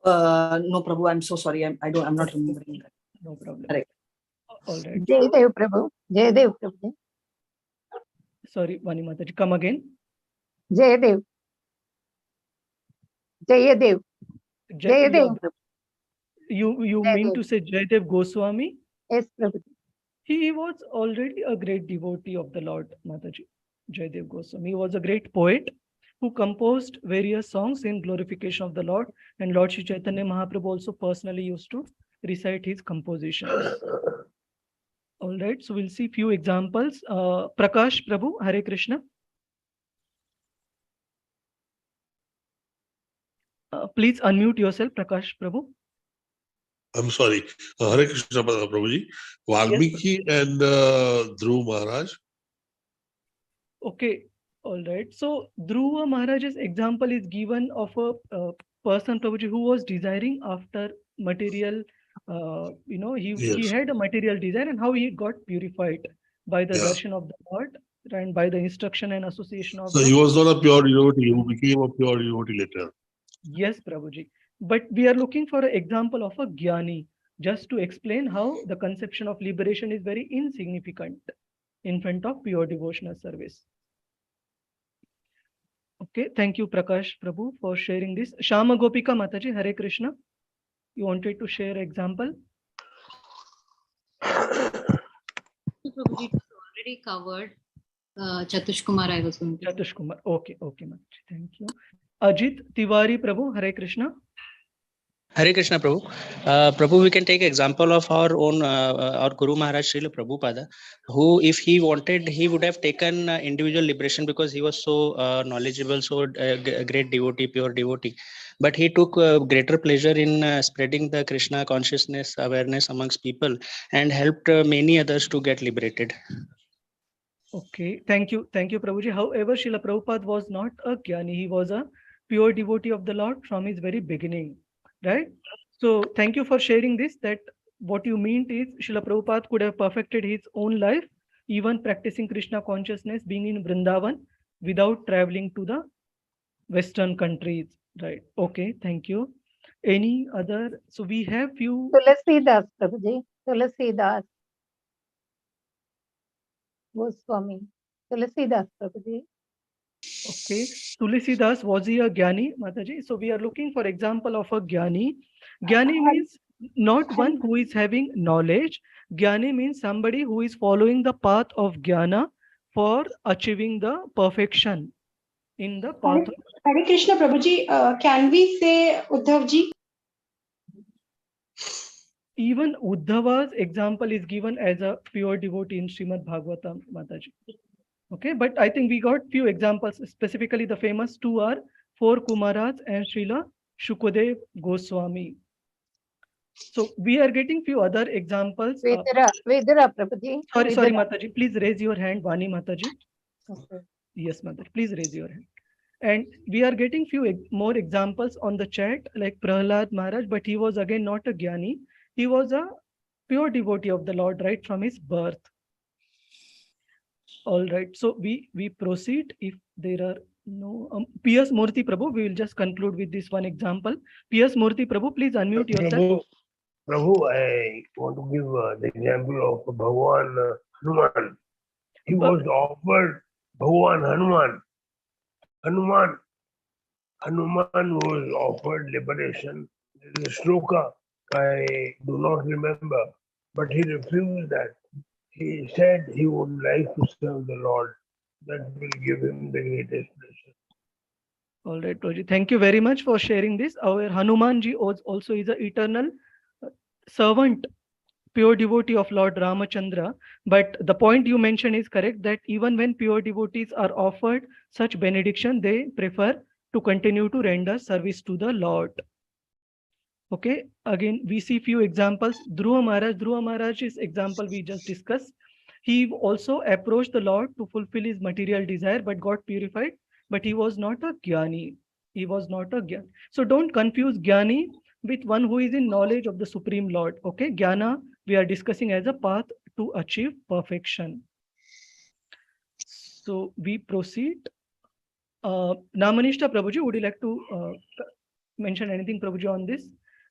No, Prabhu, I'm so sorry. I'm not remembering that. No problem. Correct. All right. Jai Dev Prabhu. Jai Dev Prabhu. Sorry, Vani Mataji. Come again. Jai Dev. Jai Dev. Jai Dev. You mean to say Jayadev Goswami? Yes, Prabhu. He was already a great devotee of the Lord, Mataji. Jayadev Goswami. He was a great poet who composed various songs in glorification of the Lord, and Lord Shri Chaitanya Mahaprabhu also personally used to recite his compositions. All right, so we'll see few examples. Prakash Prabhu, Hare Krishna. Please unmute yourself, Prakash Prabhu. I'm sorry. Hare Krishna Prabhuji. Valmiki and Dhruv Maharaj. Okay, all right. So Dhruva Maharaj's example is given of a person, Prabhuji, who was desiring after material, he had a material desire, and how he got purified by the darshan of the Lord and by the instruction and association of So he was not a pure devotee, he became a pure devotee later. Yes, Prabhuji. But we are looking for an example of a Jnani, just to explain how the conception of liberation is very insignificant in front of pure devotional service. Okay, thank you, Prakash Prabhu, for sharing this. Shama Gopika Mataji, Hare Krishna. You wanted to share example? Prabhuji already covered. Chatush Kumar, I was going to. Chatush Kumar. Okay, Mataji. Thank you. Ajit Tiwari Prabhu, Hare Krishna. Hare Krishna Prabhu. Prabhu, we can take example of our own, our Guru Maharaj Srila Prabhupada, who if he wanted, he would have taken individual liberation because he was so knowledgeable, so a great devotee, pure devotee. But he took greater pleasure in spreading the Krishna consciousness, awareness amongst people, and helped many others to get liberated. Okay, thank you, Prabhuji. However, Srila Prabhupada was not a Jnani. He was a pure devotee of the Lord from his very beginning. Right? So thank you for sharing this, that what you mean is Srila Prabhupada could have perfected his own life, even practicing Krishna consciousness, being in Vrindavan without traveling to the Western countries. Right. Okay, thank you. Any other? So we have few. Tulasidas, Prabhuji. Tulasidas. Goswami. Tulasidas, Prabhuji. Okay, Tulsidas, was he a Jnani, Mataji? So we are looking for example of a Jnani. Jnani means not one who is having knowledge. Jnani means somebody who is following the path of Jnana for achieving the perfection in the path. Hare Krishna Prabhuji, can we say Uddhavji? Even Uddhava's example is given as a pure devotee in Srimad Bhagavatam, Mataji. Okay, but I think we got few examples, specifically the famous two are 4 Kumaras and Srila Shukadev Goswami. So we are getting few other examples. Vedara Prabhuji. Sorry, Mataji, please raise your hand, Vani Mataji. Okay. Yes, Mataji, please raise your hand. And we are getting few more examples on the chat, like Prahlad Maharaj, but he was again not a Jnani. He was a pure devotee of the Lord right from his birth. All right, so we proceed if there are no. P.S. Murthy Prabhu, we will just conclude with this one example. P.S. Murthy Prabhu, please unmute yourself. Prabhu, I want to give the example of Bhagwan Hanuman. He was offered Bhagwan Hanuman. Hanuman was offered liberation. There is a shloka, I do not remember, but he refused that. He said he would like to serve the Lord. That will give him the greatest blessing. All right, Prabhuji. Thank you very much for sharing this. Our Hanumanji also is an eternal servant pure devotee of Lord Ramachandra. But the point you mentioned is correct, that even when pure devotees are offered such benediction, they prefer to continue to render service to the Lord. Okay, again, we see few examples. Dhruva Maharaj's example we just discussed. He also approached the Lord to fulfill his material desire, but got purified. But he was not a Jnani. He was not a Jnani. So don't confuse Jnani with one who is in knowledge of the Supreme Lord. Okay, Jnana we are discussing as a path to achieve perfection. So we proceed. Namanishta Prabhuji, would you like to mention anything, Prabhuji, on this?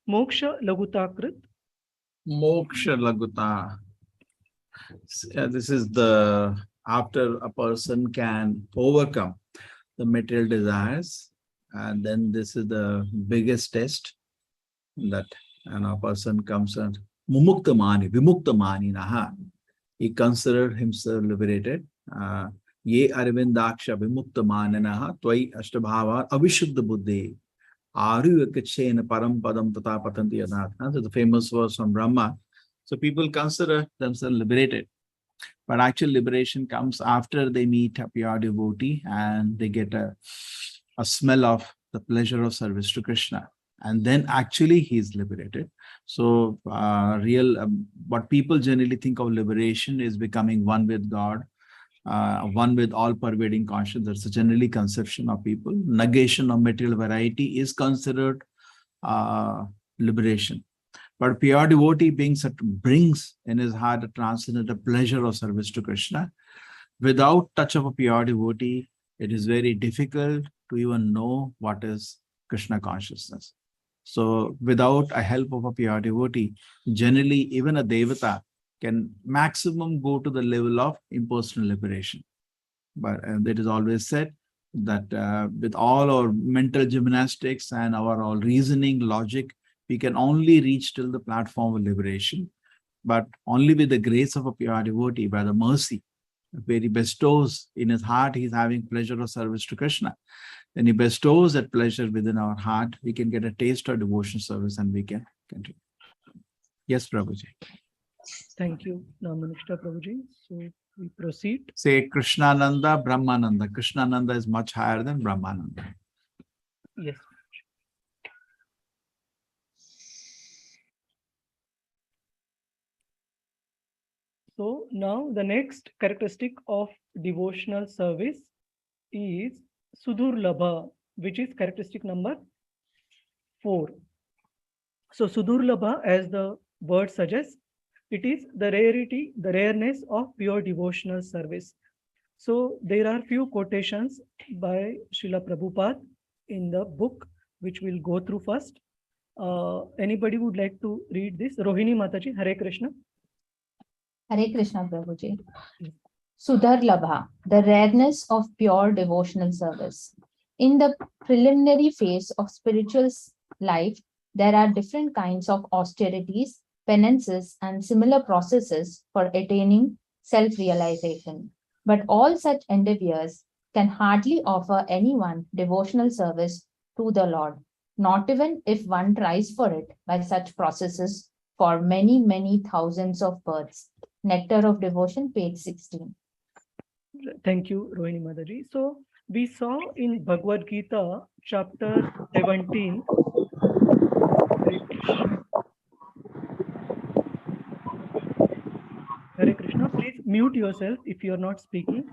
Moksha Lagutakrit. Moksha Laguta. This is the after a person can overcome the material desires, and then this is the biggest test that a person comes and Mumuktamani, Vimuktamani Naha. He considered himself liberated. Ye Arvindaksha Vimuktamananaha Twai Ashtabhava Avishuddha Buddhi. Aruvakachena Parampadam Tata Patanti Anath. That's the famous verse from Brahma. So people consider themselves liberated. But actual liberation comes after they meet a pure devotee and they get a smell of the pleasure of service to Krishna. And then actually he is liberated. So what people generally think of liberation is becoming one with God, one with all-pervading consciousness. That's a generally conception of people. Negation of material variety is considered liberation. But pure devotee brings in his heart a transcendental pleasure of service to Krishna. Without touch of a pure devotee, it is very difficult to even know what is Krishna consciousness. So without a help of a pure devotee, generally even a devata can maximum go to the level of impersonal liberation. But it is always said that with all our mental gymnastics and our all reasoning, logic, we can only reach till the platform of liberation. But only with the grace of a pure devotee, by the mercy, where he bestows in his heart, he is having pleasure of service to Krishna. When he bestows that pleasure within our heart, we can get a taste of devotion service and we can continue. Yes, Prabhuji. Thank you, Namanishta Prabhuji. So we proceed. Say Krishnananda, Brahmananda. Krishnananda is much higher than Brahmananda. Yes. So now the next characteristic of devotional service is Sudurlabha, which is characteristic number 4. So Sudurlabha, as the word suggests, it is the rarity, the rareness of pure devotional service. So there are few quotations by Srila Prabhupada in the book, which we'll go through first. Anybody would like to read this? Rohini Mataji, Hare Krishna. Hare Krishna, Prabhuji. Sudharlabha, the rareness of pure devotional service. In the preliminary phase of spiritual life, there are different kinds of austerities, penances, and similar processes for attaining self-realization. But all such endeavors can hardly offer anyone devotional service to the Lord, not even if one tries for it by such processes for many, many thousands of births. Nectar of Devotion, page 16. Thank you, Rohini Mataji. So we saw in Bhagavad Gita, chapter 17. Hare Krishna, please mute yourself if you are not speaking.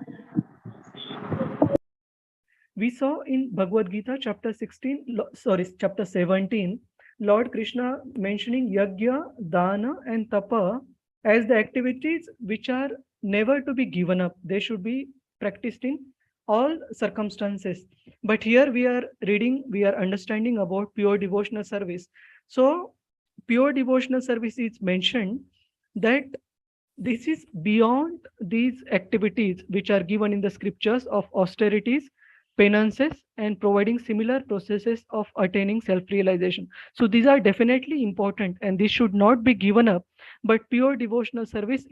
We saw in Bhagavad Gita, chapter 17, Lord Krishna mentioning Yajna, Dana, and Tapa as the activities which are never to be given up. They should be practiced in all circumstances. But here we are reading, we are understanding about pure devotional service. So pure devotional service is mentioned that this is beyond these activities which are given in the scriptures of austerities, penances, and providing similar processes of attaining self-realization. So these are definitely important and this should not be given up. But pure devotional service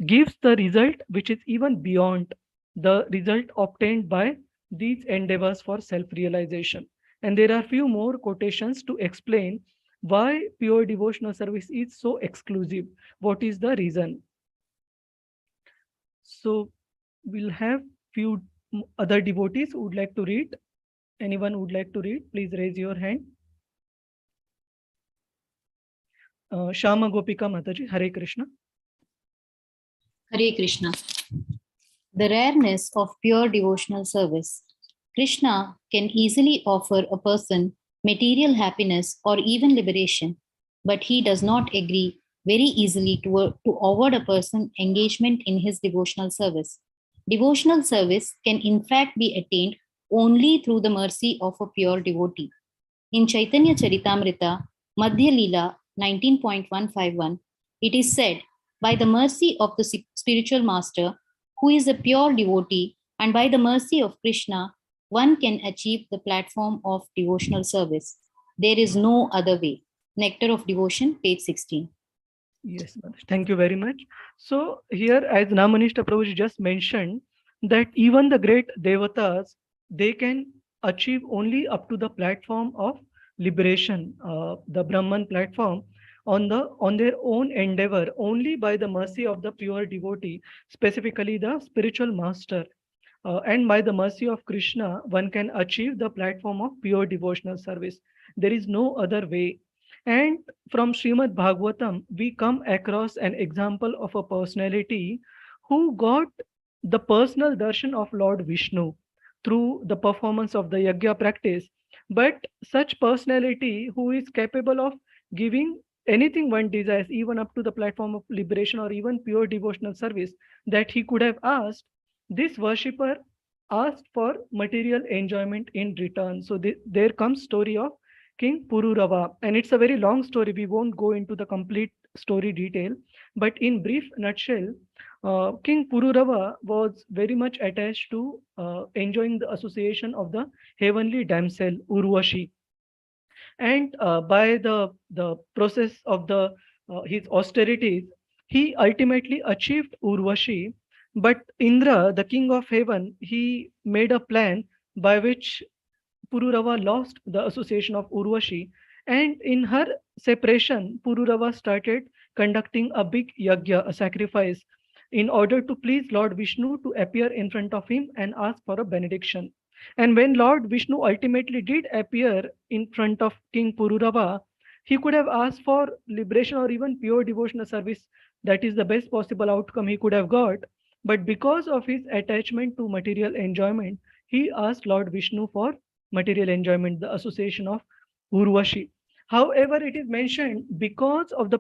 gives the result which is even beyond the result obtained by these endeavors for self-realization. And there are few more quotations to explain Why pure devotional service is so exclusive? What is the reason? So we'll have few other devotees who would like to read. Anyone who would like to read, please raise your hand. Shama Gopika Mataji, Hare Krishna. Hare Krishna. The rareness of pure devotional service. Krishna can easily offer a person material happiness or even liberation, but he does not agree very easily to award a person engagement in his devotional service. Devotional service can in fact be attained only through the mercy of a pure devotee. In Chaitanya Charitamrita, Madhya Leela 19.151, it is said, by the mercy of the spiritual master, who is a pure devotee, and by the mercy of Krishna, one can achieve the platform of devotional service. There is no other way. Nectar of Devotion, page 16. Yes, thank you very much. So here, as Namanishta Prabhuji just mentioned, that even the great devatas, they can achieve only up to the platform of liberation, the Brahman platform, on their own endeavor, only by the mercy of the pure devotee, specifically the spiritual master. And by the mercy of Krishna, one can achieve the platform of pure devotional service. There is no other way. And from Srimad Bhagavatam, we come across an example of a personality who got the personal darshan of Lord Vishnu through the performance of the yajna practice. But such personality who is capable of giving anything one desires, even up to the platform of liberation or even pure devotional service that he could have asked, this worshipper asked for material enjoyment in return. So there comes story of King Purulawa, and it's a very long story. We won't go into the complete story detail, but in brief nutshell, King Purulawa was very much attached to enjoying the association of the heavenly damsel Urvashi, and by the process of his austerities, he ultimately achieved Urvashi. But Indra, the king of heaven, he made a plan by which Purulawa lost the association of Urvashi, and in her separation, Purulawa started conducting a big yajna, a sacrifice, in order to please Lord Vishnu to appear in front of him and ask for a benediction. And when Lord Vishnu ultimately did appear in front of King Purulawa, he could have asked for liberation or even pure devotional service. That is the best possible outcome he could have got. But because of his attachment to material enjoyment, he asked Lord Vishnu for material enjoyment, the association of Urvashi. However, it is mentioned because of the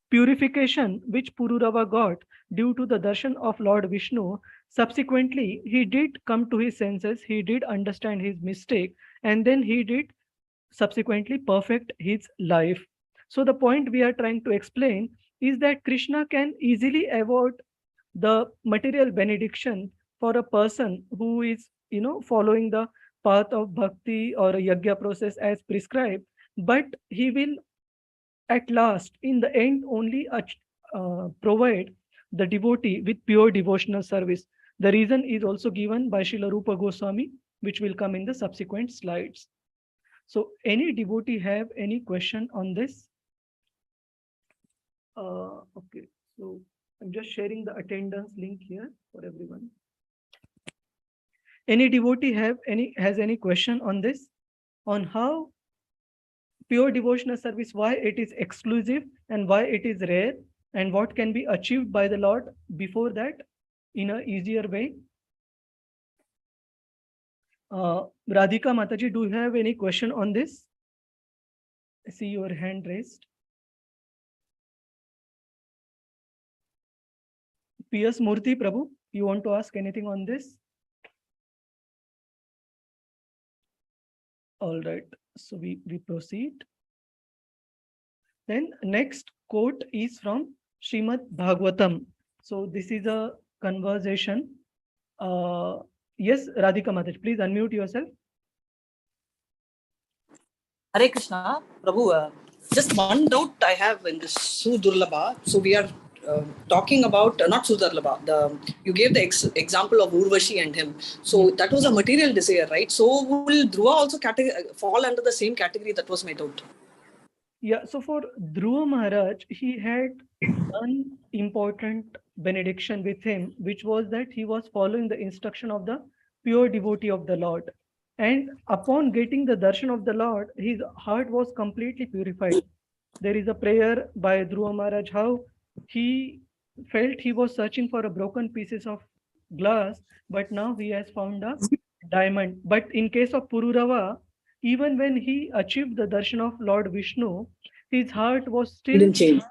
purification which Purulawa got due to the darshan of Lord Vishnu, subsequently he did come to his senses, he did understand his mistake, and then he did subsequently perfect his life. So the point we are trying to explain is that Krishna can easily award the material benediction for a person who is, following the path of bhakti or a yajna process as prescribed, but he will at last, in the end, only provide the devotee with pure devotional service. The reason is also given by Srila Rupa Goswami, which will come in the subsequent slides. So any devotee have any question on this? Okay, so I'm just sharing the attendance link here for everyone. Any devotee has any question on this, on how pure devotional service, why it is exclusive and why it is rare, and what can be achieved by the Lord before that in an easier way? Radhika Mataji, do you have any question on this? I see your hand raised. P.S. Murthy Prabhu, you want to ask anything on this? All right, so we proceed. Then next quote is from Srimad Bhagavatam. So this is a conversation. Yes, Radhika Mataji, please unmute yourself. Hare Krishna, Prabhu. Just one doubt I have in this Sudurlabha. So we are talking about not Sudurlabha. You gave the example of Urvashi and him. So that was a material desire, right? So will Dhruva also fall under the same category? That was my doubt. Yeah, so for Dhruva Maharaj, he had one important benediction with him, which was that he was following the instruction of the pure devotee of the Lord. And upon getting the darshan of the Lord, his heart was completely purified. There is a prayer by Dhruva Maharaj how he felt he was searching for a broken pieces of glass, but now he has found a diamond. But in case of Purulawa, even when he achieved the darshan of Lord Vishnu, his heart was still Didn't change.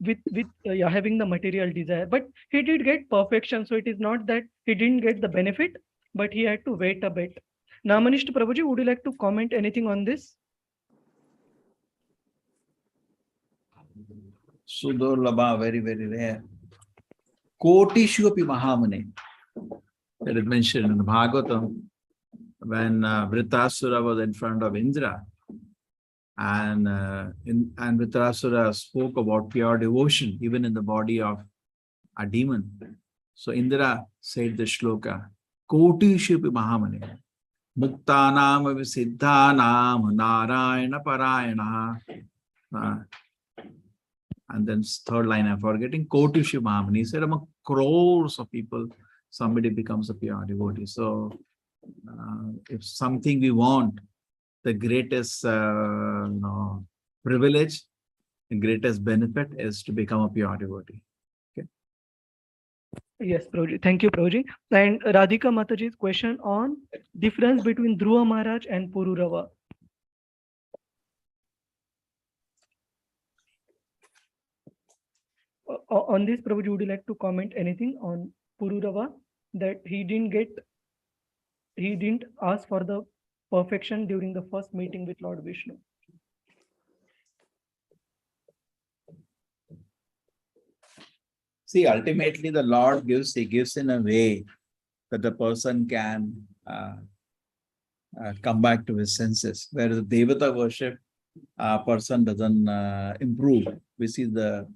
with yeah, having the material desire. But he did get perfection, so it is not that he didn't get the benefit, but he had to wait a bit. Namanishta Prabhuji, would you like to comment anything on this? Sudurlabha, very, very rare. Kotishu api Mahamane. That is mentioned in the Bhagavatam when Vritrasura was in front of Indra. And Vritrasura spoke about pure devotion, even in the body of a demon. So Indra said the shloka, Kotishu api Mahamane. Muktanam api siddhanam narayana parayana. And then third line, I'm forgetting, Kotishu Mahamani. He said among crores of people, somebody becomes a pure devotee. So if something we want, the greatest privilege, the greatest benefit is to become a pure devotee. Okay. Yes, Prabhuji. Thank you, Prabhuji. And Radhika Mataji's question on difference between Dhruva Maharaj and Purulawa. On this, Prabhuji, would you like to comment anything on Purulawa, that he didn't ask for the perfection during the first meeting with Lord Vishnu? See, ultimately the Lord he gives in a way that the person can come back to his senses. Whereas the Devata worship, person doesn't improve. We see the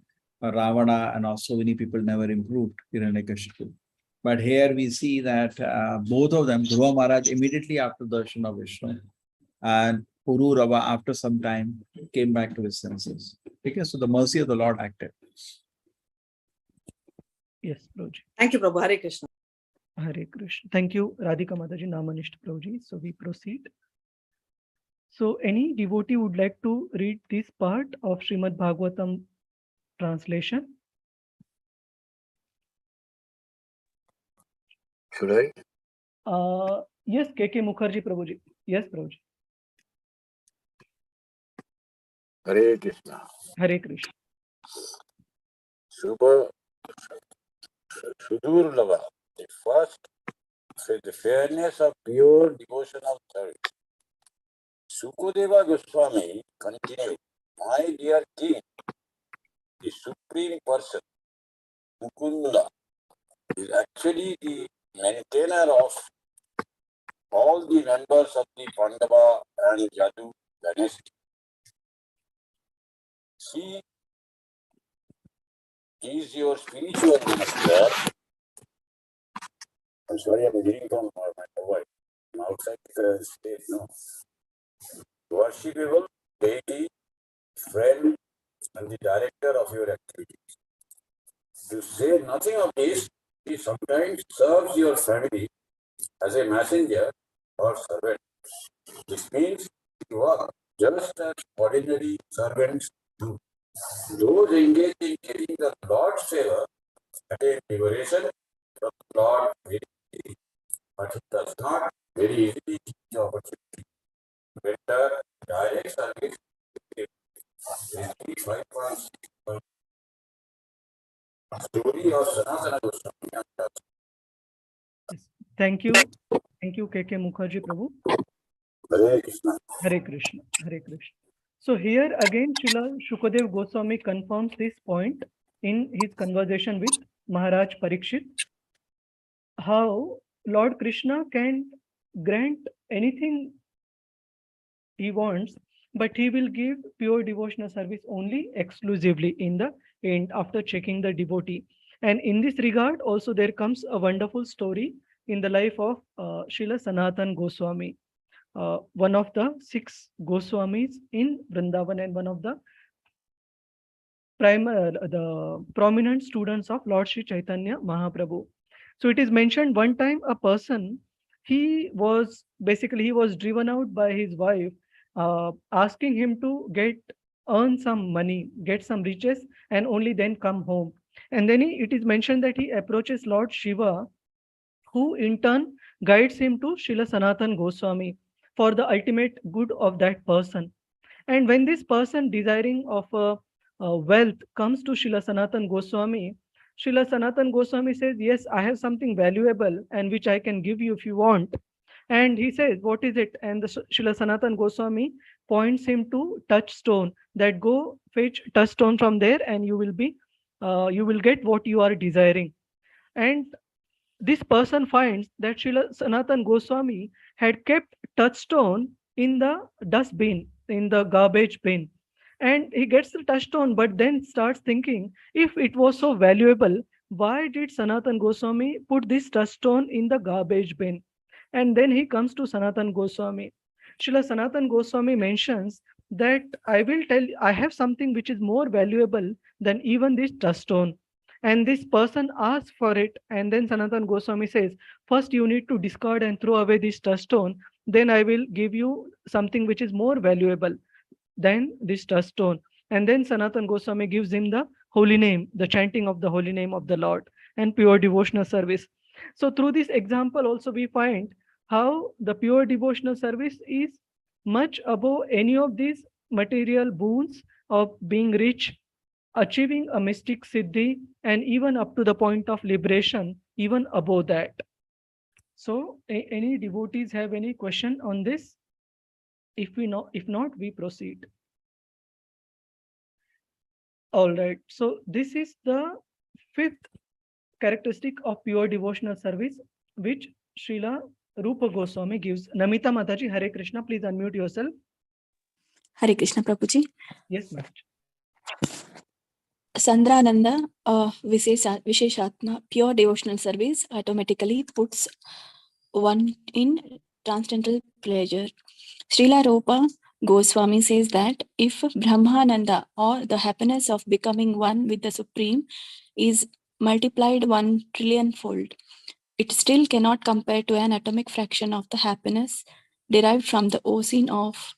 Ravana and also many people never improved, Hiranyakashipu. But here we see that both of them, Dhruva Maharaj immediately after darshan of Vishnu and Purulawa after some time came back to his senses. Because so the mercy of the Lord acted. Yes, Prabhuji. Thank you, Prabhu. Hare Krishna. Hare Krishna. Thank you, Radhika Mataji, Namanishta Prabhuji. So we proceed. So any devotee would like to read this part of Srimad Bhagavatam translation? Should I? Yes, KK Mukherjee Prabhuji. Yes, Prabhuji. Hare Krishna. Hare Krishna. Sudurlava. The first, the fairness of pure devotional service. Sukadeva Goswami continued, my dear king, the supreme person, Mukunda, is actually the maintainer of all the members of the Pandava and Yadu dynasty. She is your spiritual master. I'm sorry, I'm getting from my voice. I'm outside the state, no. Worshipable deity, friend, and the director of your activities. To say nothing of this, he sometimes serves your family as a messenger or servant. This means you are just as ordinary servants do. Those engaged in getting the Lord's favor attain liberation from the Lord very easily, but it does not very easily give the opportunity. Better direct service is 5.6 story of Sanatan Goswami. Thank you. Thank you, KK Mukherjee Prabhu. Hare Krishna. Hare Krishna. Hare Krishna. So here again, Srila Shukadev Goswami confirms this point in his conversation with Maharaj Parikshit, how Lord Krishna can grant anything he wants, but he will give pure devotional service only exclusively in the end after checking the devotee. And in this regard, also there comes a wonderful story in the life of Srila Sanatan Goswami. one of the 6 Goswamis in Vrindavan and one of the the prominent students of Lord Sri Chaitanya Mahaprabhu. So it is mentioned one time a person, he was driven out by his wife, asking him to earn some money, get some riches, and only then come home. And then it is mentioned that he approaches Lord Shiva, who in turn guides him to Srila Sanatan Goswami for the ultimate good of that person. And when this person desiring of wealth comes to Srila Sanatan Goswami, Srila Sanatan Goswami says, yes, I have something valuable and which I can give you if you want. And he says, what is it? And the Srila Sanatan Goswami points him to touchstone, that go fetch touchstone from there and you will get what you are desiring. And this person finds that Srila Sanatan Goswami had kept touchstone in the dustbin, in the garbage bin. And he gets the touchstone, but then starts thinking, if it was so valuable, why did Sanatan Goswami put this touchstone in the garbage bin? And then he comes to Sanatan Goswami. Srila Sanatan Goswami mentions that I have something which is more valuable than even this touchstone. And this person asks for it, and then Sanatan Goswami says, first you need to discard and throw away this touchstone, then I will give you something which is more valuable than this touchstone. And then Sanatan Goswami gives him the holy name, the chanting of the holy name of the Lord, and pure devotional service. So through this example also we find how the pure devotional service is much above any of these material boons of being rich, achieving a mystic siddhi, and even up to the point of liberation, even above that. So any devotees have any question on this? If not, we proceed. All right. So this is the 5th characteristic of pure devotional service, which Srila Rupa Goswami gives. Namita Mataji, Hare Krishna, please unmute yourself. Hare Krishna, Prabhuji. Yes, ma'am. Sandrananda Visheshatma, pure devotional service automatically puts one in transcendental pleasure. Srila Rupa Goswami says that if Brahmananda, or the happiness of becoming one with the Supreme, is multiplied 1 trillion fold, it still cannot compare to an atomic fraction of the happiness derived from the ocean of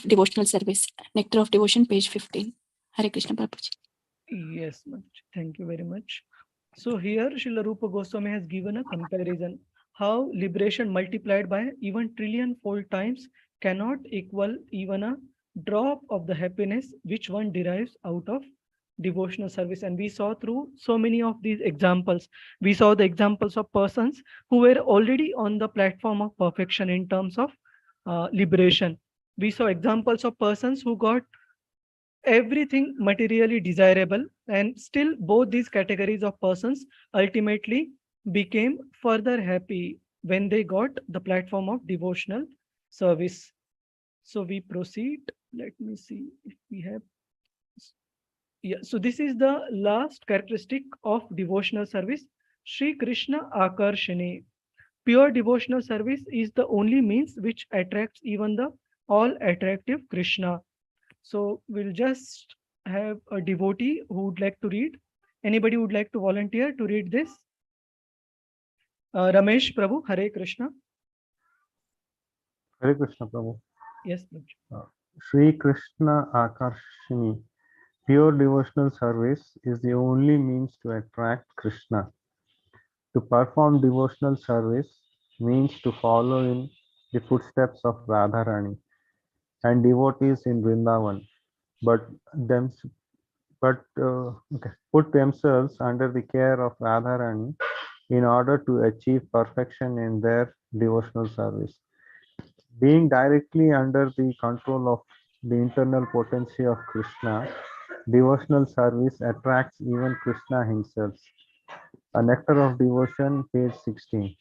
devotional service. Nectar of Devotion, page 15. Hare Krishna, Prabhuji. Yes, ma'am. Thank you very much. So here Srila Rupa Goswami has given a comparison how liberation multiplied by even trillion-fold times cannot equal even a drop of the happiness which one derives out of devotional service. And we saw through so many of these examples. We saw the examples of persons who were already on the platform of perfection in terms of liberation. We saw examples of persons who got everything materially desirable, and still both these categories of persons ultimately became further happy when they got the platform of devotional service. So we proceed. Let me see if we have. Yeah, so this is the last characteristic of devotional service, Sri Krishna Akarshini. Pure devotional service is the only means which attracts even the all attractive Krishna. So we'll just have a devotee who would like to read. Anybody would like to volunteer to read this? Ramesh Prabhu, Hare Krishna. Hare Krishna, Prabhu. Yes, Prabhu. Sri Krishna Akarshini. Pure devotional service is the only means to attract Krishna. To perform devotional service means to follow in the footsteps of Radharani and devotees in Vrindavan, but put themselves under the care of Radharani in order to achieve perfection in their devotional service. Being directly under the control of the internal potency of Krishna, devotional service attracts even Krishna himself. A Nectar of Devotion, page 16.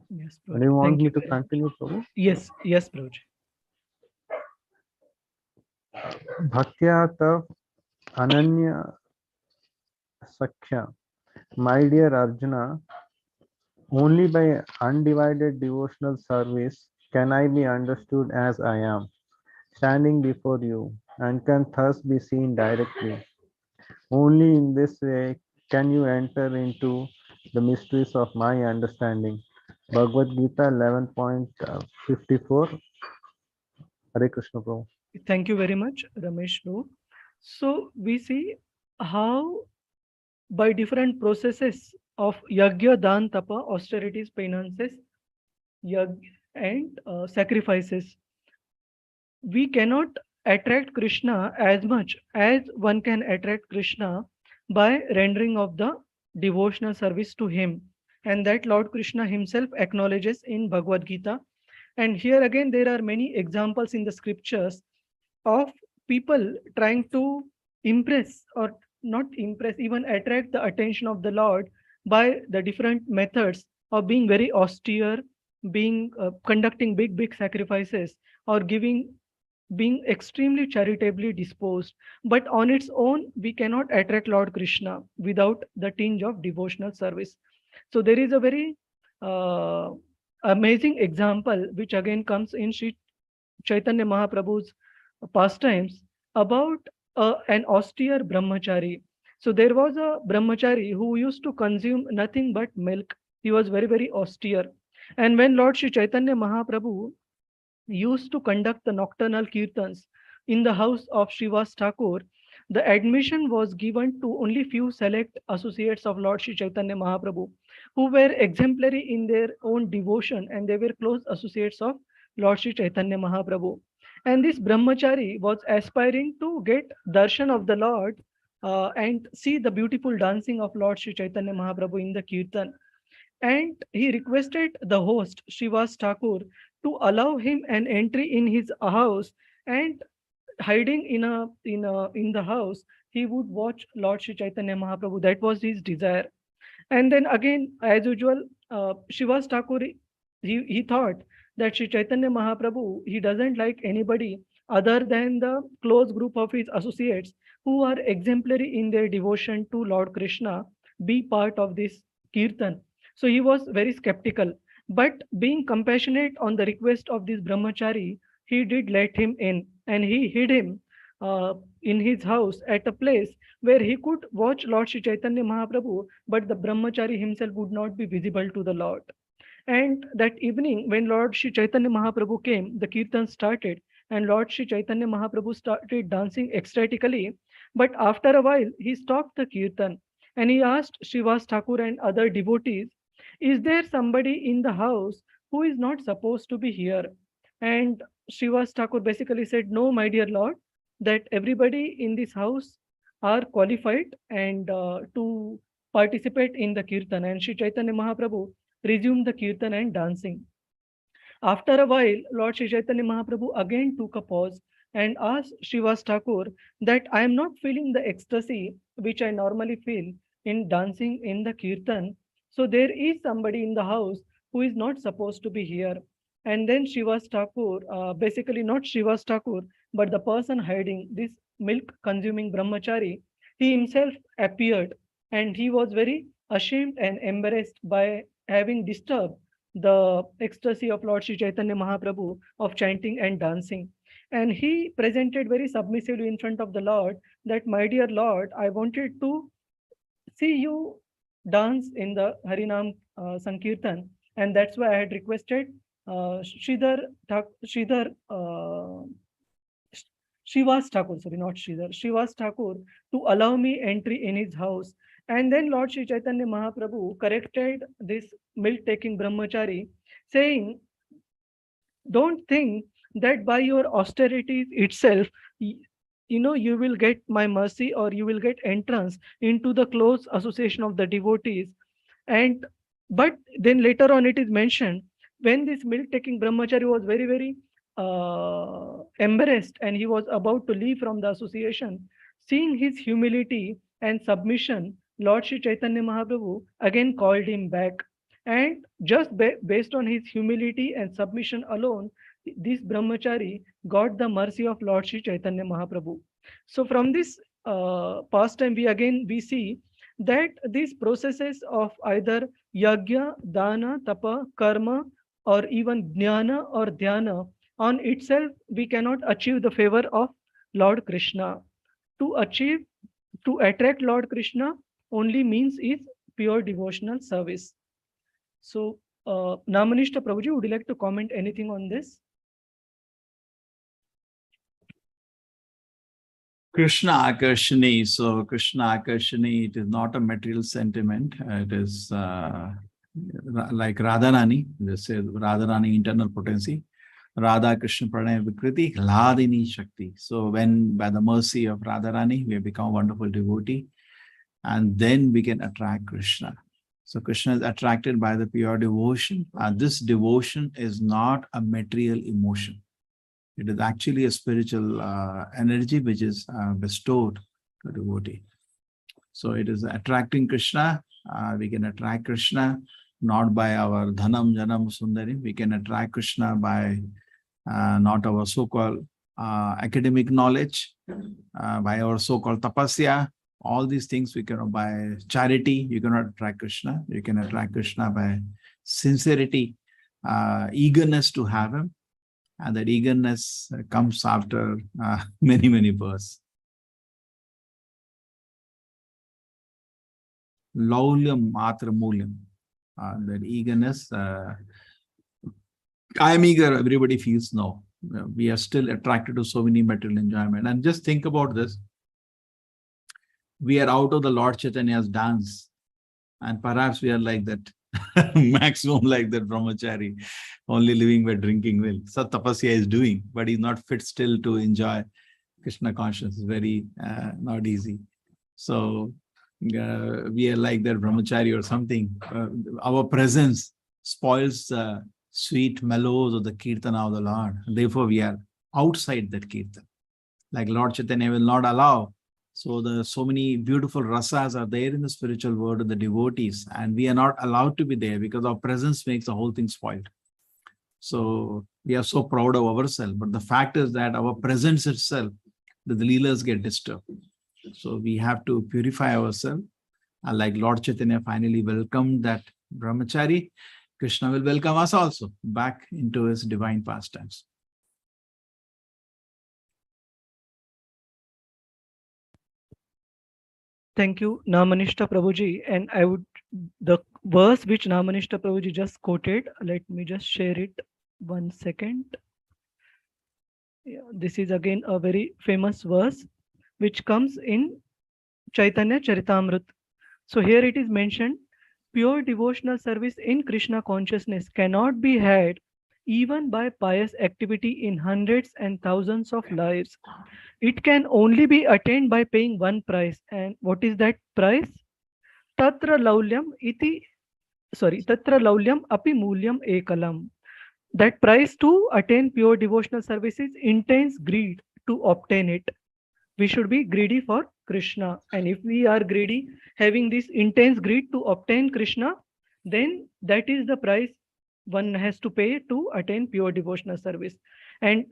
Yes, Do you want Thank me you to very continue, much. Prabhu? Yes, yes, Prabhu. Bhaktya Ananya Sakhya. My dear Arjuna, only by undivided devotional service can I be understood as I am, standing before you, and can thus be seen directly. Only in this way can you enter into the mysteries of my understanding. Bhagavad Gita 11.54. Hare Krishna Prabhu. Thank you very much, Ramesh Bro. So we see how by different processes of yagya, dan, tapa, austerities, penances, and sacrifices, we cannot attract Krishna as much as one can attract Krishna by rendering of the devotional service to him. And that Lord Krishna himself acknowledges in Bhagavad Gita. And here again, there are many examples in the scriptures of people trying to impress or not impress, even attract the attention of the Lord by the different methods of being very austere, being conducting big sacrifices, or being extremely charitably disposed. But on its own, we cannot attract Lord Krishna without the tinge of devotional service. So there is a very amazing example which again comes in Sri Chaitanya Mahaprabhu's pastimes about an austere brahmachari. So there was a brahmachari who used to consume nothing but milk. He was very austere. And when Lord Sri Chaitanya Mahaprabhu used to conduct the nocturnal kirtans in the house of Srivas Thakur, the admission was given to only few select associates of Lord Sri Chaitanya Mahaprabhu, who were exemplary in their own devotion, and they were close associates of Lord Sri Chaitanya Mahaprabhu. And this brahmachari was aspiring to get darshan of the Lord and see the beautiful dancing of Lord Sri Chaitanya Mahaprabhu in the kirtan. And he requested the host, Srivas Thakur, to allow him an entry in his house, and hiding in the house, he would watch Lord Sri Chaitanya Mahaprabhu. That was his desire. And then again, as usual, Srivas Thakur, he thought that Sri Chaitanya Mahaprabhu, he doesn't like anybody other than the close group of his associates who are exemplary in their devotion to Lord Krishna be part of this kirtan. So he was very skeptical. But being compassionate on the request of this brahmachari, he did let him in, and he hid him in his house at a place where he could watch Lord Sri Chaitanya Mahaprabhu, but the brahmachari himself would not be visible to the Lord. And that evening, when Lord Sri Chaitanya Mahaprabhu came, the kirtan started, and Lord Sri Chaitanya Mahaprabhu started dancing ecstatically. But after a while, he stopped the kirtan, and he asked Srivas Thakur and other devotees, "Is there somebody in the house who is not supposed to be here?" And Srivas Thakur basically said, "No, my dear Lord, that everybody in this house are qualified and to participate in the kirtan." And Sri Chaitanya Mahaprabhu resumed the kirtan and dancing. After a while, Lord Sri Chaitanya Mahaprabhu again took a pause and asked Srivas Thakur that I am not feeling the ecstasy which I normally feel in dancing in the kirtan. So there is somebody in the house who is not supposed to be here. And then Srivas Thakur, basically not Srivas Thakur, but the person hiding this milk consuming brahmachari, he himself appeared, and he was very ashamed and embarrassed by having disturbed the ecstasy of Lord Sri Chaitanya Mahaprabhu of chanting and dancing. And he presented very submissively in front of the Lord that, "My dear Lord, I wanted to see you dance in the Harinam Sankirtan, and that's why I had requested Sridhar Srivas Thakur, sorry, not Sridhar, Srivas Thakur to allow me entry in his house." And then Lord Sri Chaitanya Mahaprabhu corrected this milk-taking brahmachari, saying, "Don't think that by your austerities itself, you will get my mercy, or you will get entrance into the close association of the devotees." And but then later on it is mentioned, when this milk-taking brahmachari was very embarrassed and he was about to leave from the association, seeing his humility and submission, Lord Sri Chaitanya Mahaprabhu again called him back. And just based on his humility and submission alone, this brahmachari got the mercy of Lord Sri Chaitanya Mahaprabhu. So from this pastime, we see that these processes of either yagya, dana, tapa, karma, or even jnana or dhyana, on itself we cannot achieve the favor of Lord Krishna. To attract Lord Krishna only means is pure devotional service. So, Namanishta Prabhuji, would you like to comment anything on this? Krishna Akarshani. So Krishna Akarshani, it is not a material sentiment. It is like Radharani. They say Radharani, internal potency. Radha Krishna Pranaya Vikriti, Hladini Shakti. So when by the mercy of Radharani, we have become a wonderful devotee, and then we can attract Krishna. So Krishna is attracted by the pure devotion. And this devotion is not a material emotion. It is actually a spiritual energy which is bestowed to the devotee. So it is attracting Krishna. We can attract Krishna not by our dhanam, janam, sundari. We can attract Krishna by not our so-called academic knowledge, by our so-called tapasya. All these things we can, by charity, you cannot attract Krishna. You can attract Krishna by sincerity, eagerness to have him. And that eagerness comes after many, many births. Laulyam matra mulyam. That eagerness, I am eager, everybody feels no. We are still attracted to so many material enjoyment. And just think about this. We are out of the Lord Chaitanya's dance. And perhaps we are like that, maximum like that brahmachari, only living by drinking milk. So tapasya is doing, but he's not fit still to enjoy Krishna consciousness. It's very not easy. So we are like that brahmachari or something. Our presence spoils the sweet mellows of the kirtana of the Lord. Therefore, we are outside that kirtan. Like Lord Chaitanya will not allow. So many beautiful rasas are there in the spiritual world of the devotees, and we are not allowed to be there because our presence makes the whole thing spoiled. So we are so proud of ourselves, but the fact is that our presence itself, the leelas get disturbed. So we have to purify ourselves. And like Lord Chaitanya finally welcomed that brahmachari, Krishna will welcome us also back into his divine pastimes. Thank you, Namanishta Prabhuji. And the verse which Namanishta Prabhuji just quoted, let me just share it 1 second. Yeah, this is again a very famous verse which comes in Chaitanya Charitamrita. So here it is mentioned, pure devotional service in Krishna consciousness cannot be had even by pious activity in hundreds and thousands of lives. It can only be attained by paying one price. And what is that price? Tatra laulyam api mulyam ekalam. That price to attain pure devotional service is intense greed to obtain it. We should be greedy for Krishna. And if we are greedy, having this intense greed to obtain Krishna, then that is the price one has to pay to attain pure devotional service. And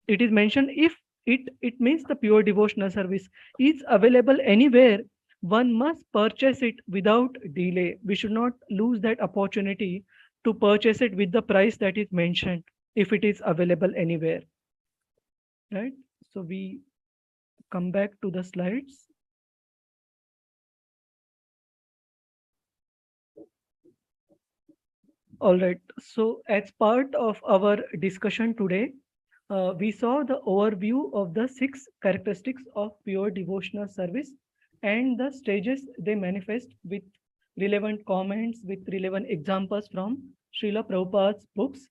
it is mentioned, if it means the pure devotional service is available anywhere, one must purchase it without delay. We should not lose that opportunity to purchase it with the price that is mentioned if it is available anywhere. Right? So we come back to the slides. All right. So as part of our discussion today, we saw the overview of the 6 characteristics of pure devotional service and the stages they manifest, with relevant comments, with relevant examples from Srila Prabhupada's books.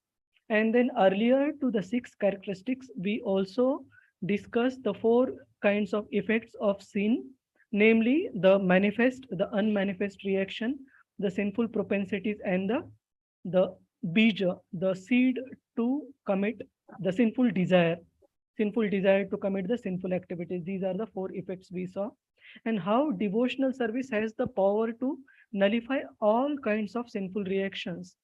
And then earlier to the 6 characteristics, we also discussed the 4 kinds of effects of sin, namely the manifest, the unmanifest reaction, the sinful propensities, and the bija, the seed to commit the sinful desire to commit the sinful activities. These are the 4 effects we saw, and how devotional service has the power to nullify all kinds of sinful reactions.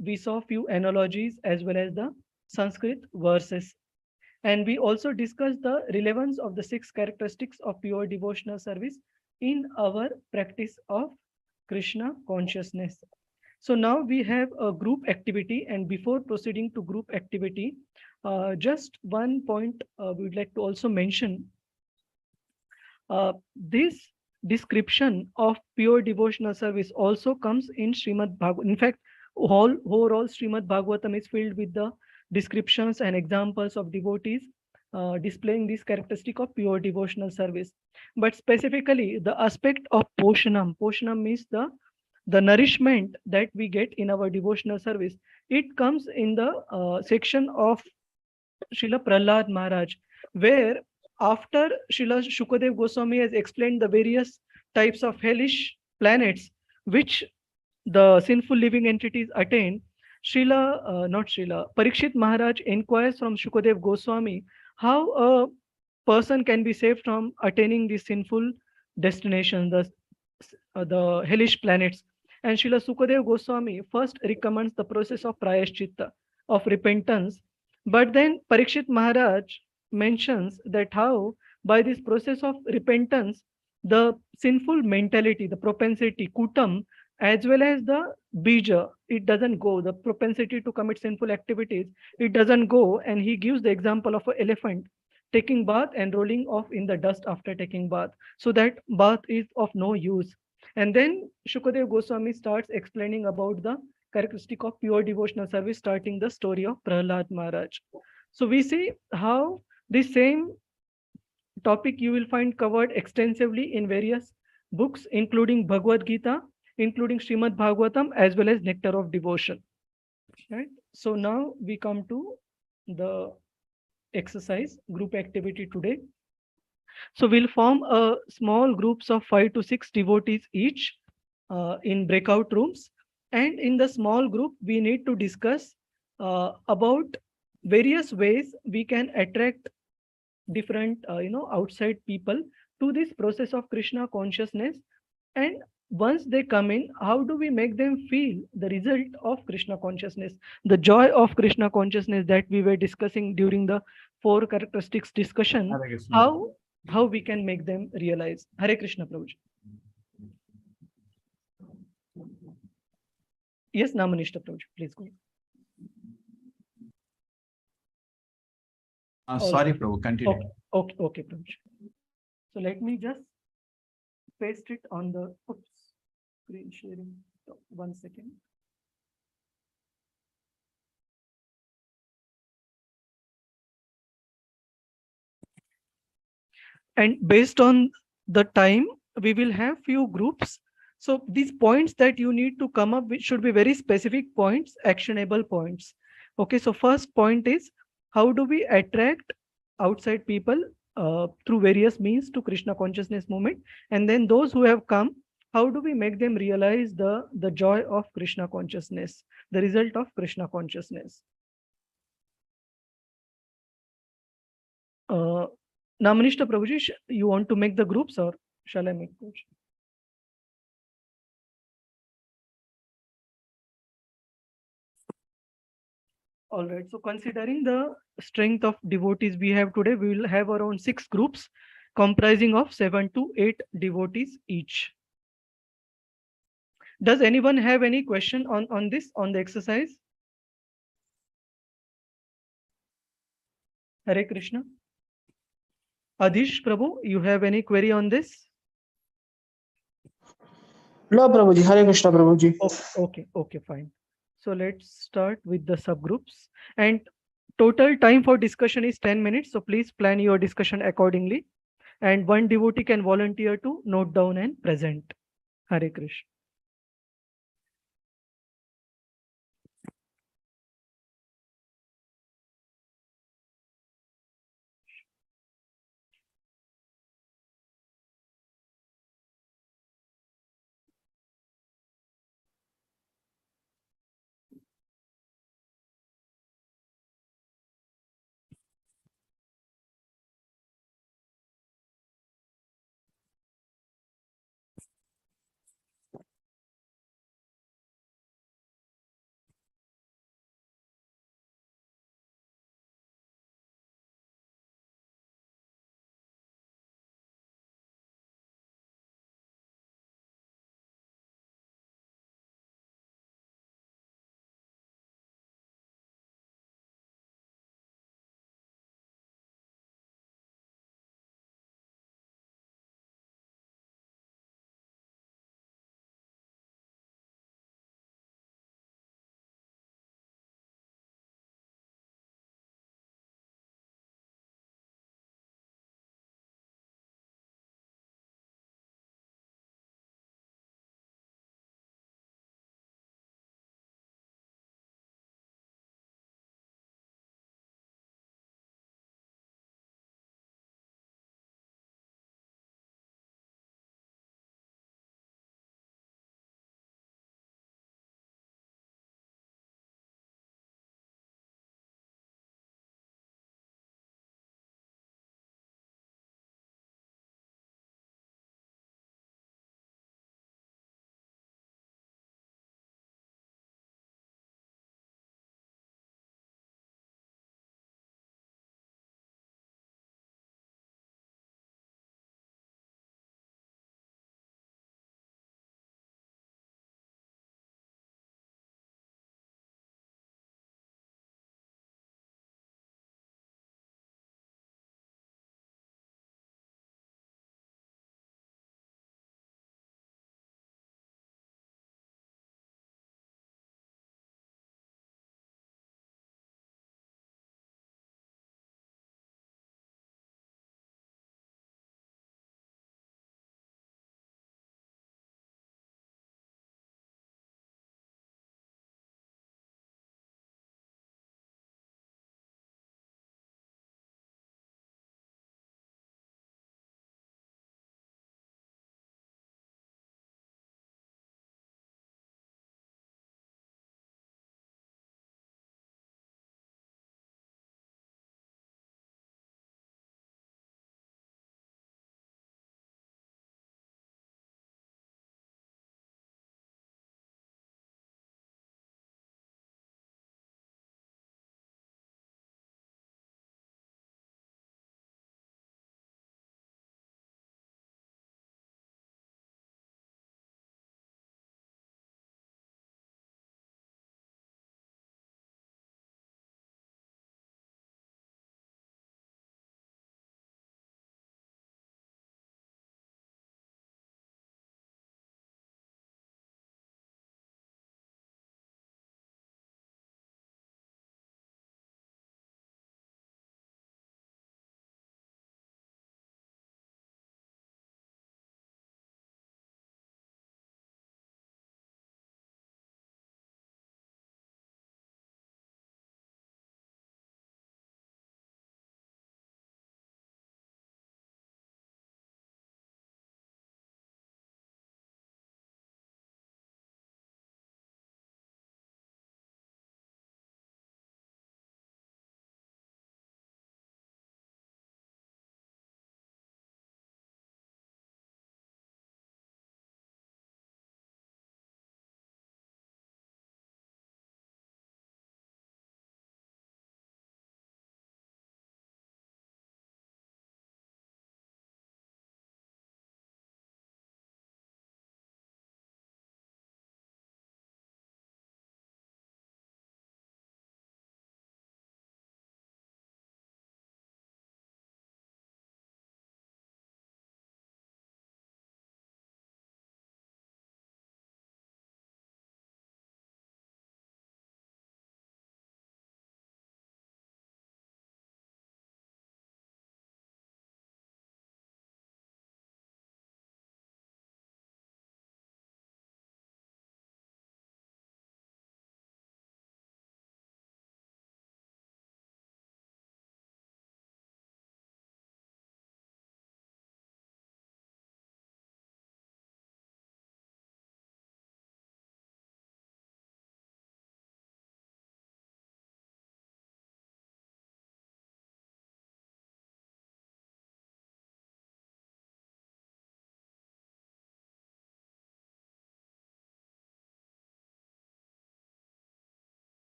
We saw few analogies as well as the Sanskrit verses. And we also discussed the relevance of the 6 characteristics of pure devotional service in our practice of Krishna consciousness. So now we have a group activity, and before proceeding to group activity, just one point we would like to also mention. This description of pure devotional service also comes in Srimad Bhagavatam. In fact, overall Srimad Bhagavatam is filled with the descriptions and examples of devotees displaying this characteristic of pure devotional service. But specifically, the aspect of poshanam. Poshanam means the nourishment that we get in our devotional service. It comes in the section of Srila Prahlad Maharaj, where after Srila Shukadev Goswami has explained the various types of hellish planets which the sinful living entities attain, Parikshit Maharaj inquires from Shukadev Goswami how a person can be saved from attaining the sinful destination, the hellish planets. And Srila Sukadev Goswami first recommends the process of prayashchitta, of repentance. But then Parikshit Maharaj mentions that how by this process of repentance, the sinful mentality, the propensity, kutam, as well as the bija, it doesn't go, the propensity to commit sinful activities, it doesn't go. And he gives the example of an elephant taking bath and rolling off in the dust after taking bath. So that bath is of no use. And then Shukadev Goswami starts explaining about the characteristic of pure devotional service, starting the story of Prahlad Maharaj. So we see how the same topic you will find covered extensively in various books, including Bhagavad Gita, including Srimad Bhagavatam, as well as Nectar of Devotion. Right? So now we come to the exercise group activity today. So we'll form a small groups of 5 to 6 devotees each in breakout rooms. And in the small group, we need to discuss about various ways we can attract different, outside people to this process of Krishna consciousness. And once they come in, how do we make them feel the result of Krishna consciousness, the joy of Krishna consciousness that we were discussing during the 4 characteristics discussion, how we can make them realize. Hare Krishna, Prabhuji. Yes, Namanishta Prabhuji, please go. Sorry, Prabhu, continue. Okay, Prabhuji. So let me just paste it on the screen sharing. 1 second. And based on the time, we will have few groups. So these points that you need to come up with should be very specific points, actionable points. Okay, so first point is, how do we attract outside people through various means to Krishna consciousness movement? And then those who have come, how do we make them realize the joy of Krishna consciousness, the result of Krishna consciousness? Namanishta Prabhuji, you want to make the groups or shall I make those? All right, so considering the strength of devotees we have today, we will have around 6 groups comprising of 7 to 8 devotees each. Does anyone have any question on the exercise? Hare Krishna. Adhish Prabhu, you have any query on this? No, Prabhuji. Hare Krishna, Prabhuji. Okay, fine. So let's start with the subgroups. And total time for discussion is 10 minutes. So please plan your discussion accordingly. And one devotee can volunteer to note down and present. Hare Krishna.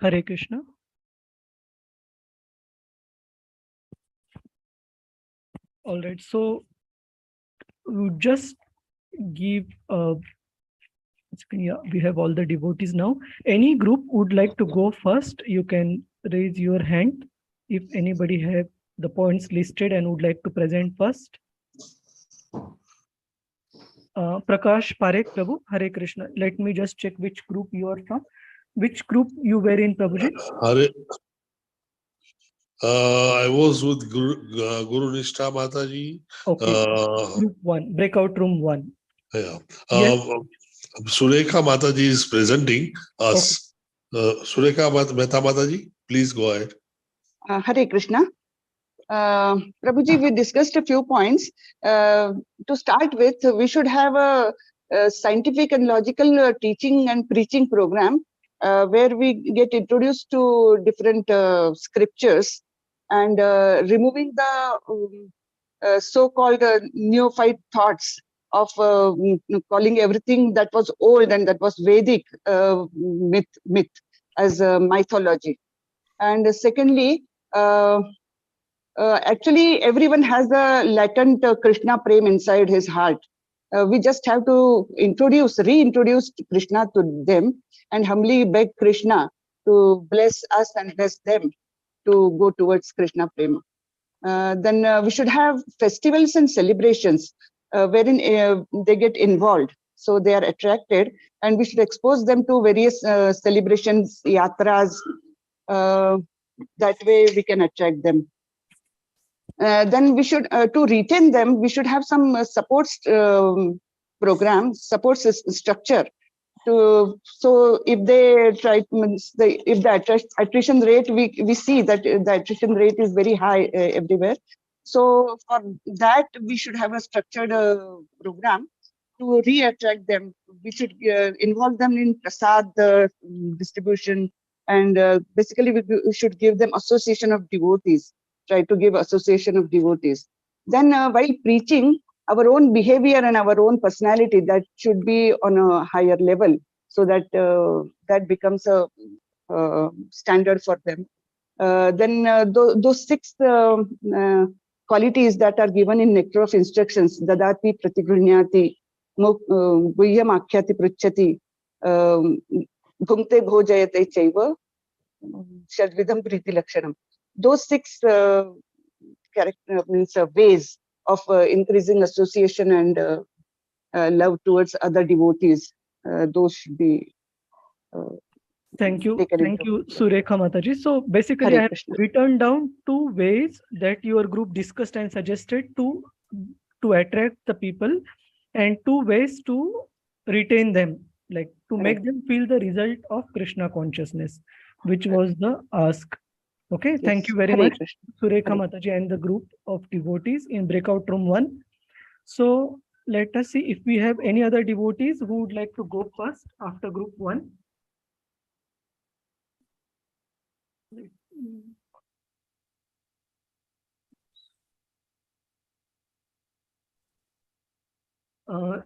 Hare Krishna. All right, so we just give yeah, we have all the devotees now. Any group would like to go first, you can raise your hand if anybody have the points listed and would like to present first. Prakash Parekh, Prabhu, Hare Krishna. Let me just check which group you are from. Which group you were in, Prabhuji? Hare, I was with Guru Nishtha Mataji. Okay, group 1, breakout room 1. Yeah. Yes. Surekha Mataji is presenting us. Surekha Mehta Mataji, please go ahead. Hare Krishna. Prabhuji, we discussed a few points. To start with, we should have a scientific and logical teaching and preaching program where we get introduced to different scriptures and removing the so-called neophyte thoughts of calling everything that was old and that was Vedic myth as mythology. And secondly, actually, everyone has a latent Krishna prem inside his heart. We just have to reintroduce Krishna to them and humbly beg Krishna to bless us and bless them to go towards Krishna prema. Then we should have festivals and celebrations wherein they get involved. So they are attracted, and we should expose them to various celebrations, yatras. That way we can attract them. Then we should, to retain them, we should have some support program, support structure. So if they try, if the attrition rate, we see that the attrition rate is very high everywhere. So for that, we should have a structured program to re-attract them. We should involve them in prasad distribution, and basically we should give them association of devotees. Try to give association of devotees. Then while preaching, our own behavior and our own personality, that should be on a higher level, so that that becomes a standard for them. Then those 6 qualities that are given in Nectar of Instructions, dadati pratigrunyati, guhyam akhyati pruchati, bhumte bhojayate chaiva, shadvidam priti lakshanam. Those 6 ways of increasing association and love towards other devotees, those should be Thank you, Surekha Mataji. So basically, I have written down 2 ways that your group discussed and suggested to attract the people, and 2 ways to retain them, like to make them feel the result of Krishna consciousness, which was the ask. Okay, yes. Thank you very much, Surekha Mataji and the group of devotees in breakout room 1. So let us see if we have any other devotees who would like to go first after group 1.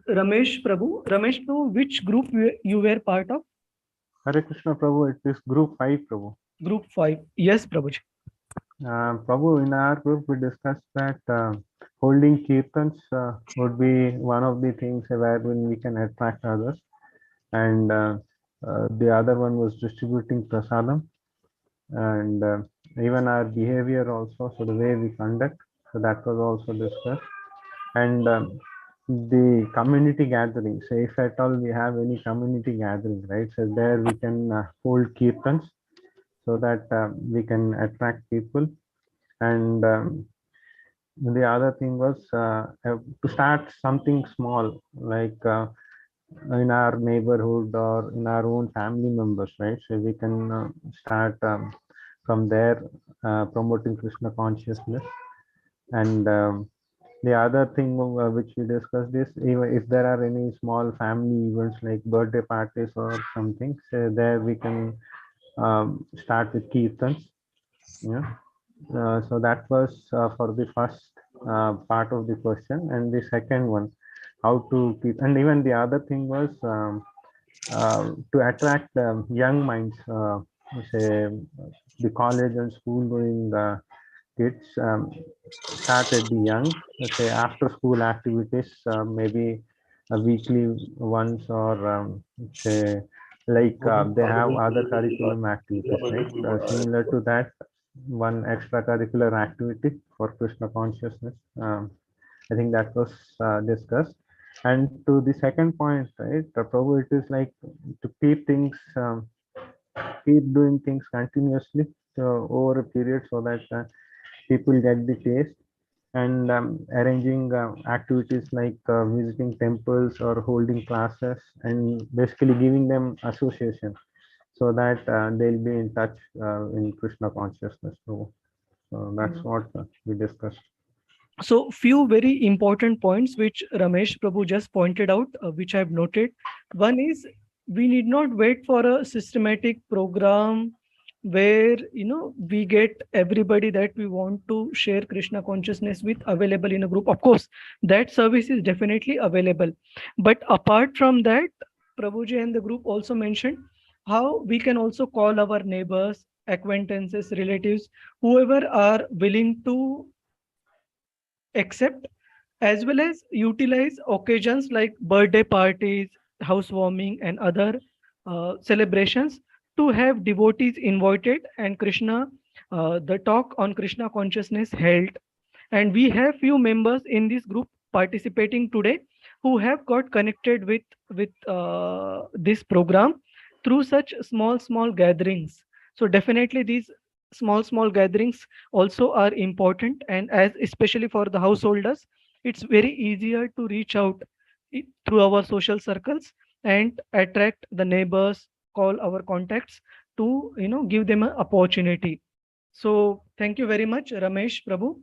Ramesh Prabhu, which group you were part of? Hare Krishna Prabhu, it is group 5 Prabhu. Group 5, yes Prabhuji. Prabhu, in our group we discussed that holding kirtans would be one of the things wherein we can attract others, and the other one was distributing prasadam, and even our behavior also, so the way we conduct, so that was also discussed, and the community gathering. So if at all we have any community gathering, right, so there we can hold kirtans so that we can attract people. And the other thing was to start something small, like in our neighborhood or in our own family members, right? So we can start from there promoting Krishna consciousness. And the other thing which we discussed is, even if there are any small family events like birthday parties or something, so there we can start with kirtans. Yeah. So that was for the first part of the question, and the second one, how to keep, and even the other thing was to attract young minds say the college and school going kids start at the young, let's say after school activities, maybe a weekly once, or say like they have other curriculum activities, right? Similar to that, one extracurricular activity for Krishna consciousness. I think that was discussed. And to the second point, right, Prabhu, it is like to keep things, keep doing things continuously over a period, so that people get the taste, and arranging activities like visiting temples or holding classes, and basically giving them association, so that they'll be in touch in Krishna consciousness. So that's what we discussed. So few very important points which Ramesh Prabhu just pointed out, which I have noted. One is we need not wait for a systematic program where we get everybody that we want to share Krishna consciousness with available in a group. Of course, that service is definitely available. But apart from that, Prabhuji and the group also mentioned how we can also call our neighbors, acquaintances, relatives, whoever are willing to accept, as well as utilize occasions like birthday parties, housewarming, and other celebrations to have devotees invited and the talk on Krishna consciousness held. And we have few members in this group participating today who have got connected with this program through such small gatherings. So definitely these small gatherings also are important, and as especially for the householders, it's very easier to reach out through our social circles and attract the neighbors, call our contacts to give them an opportunity. So thank you very much, Ramesh Prabhu.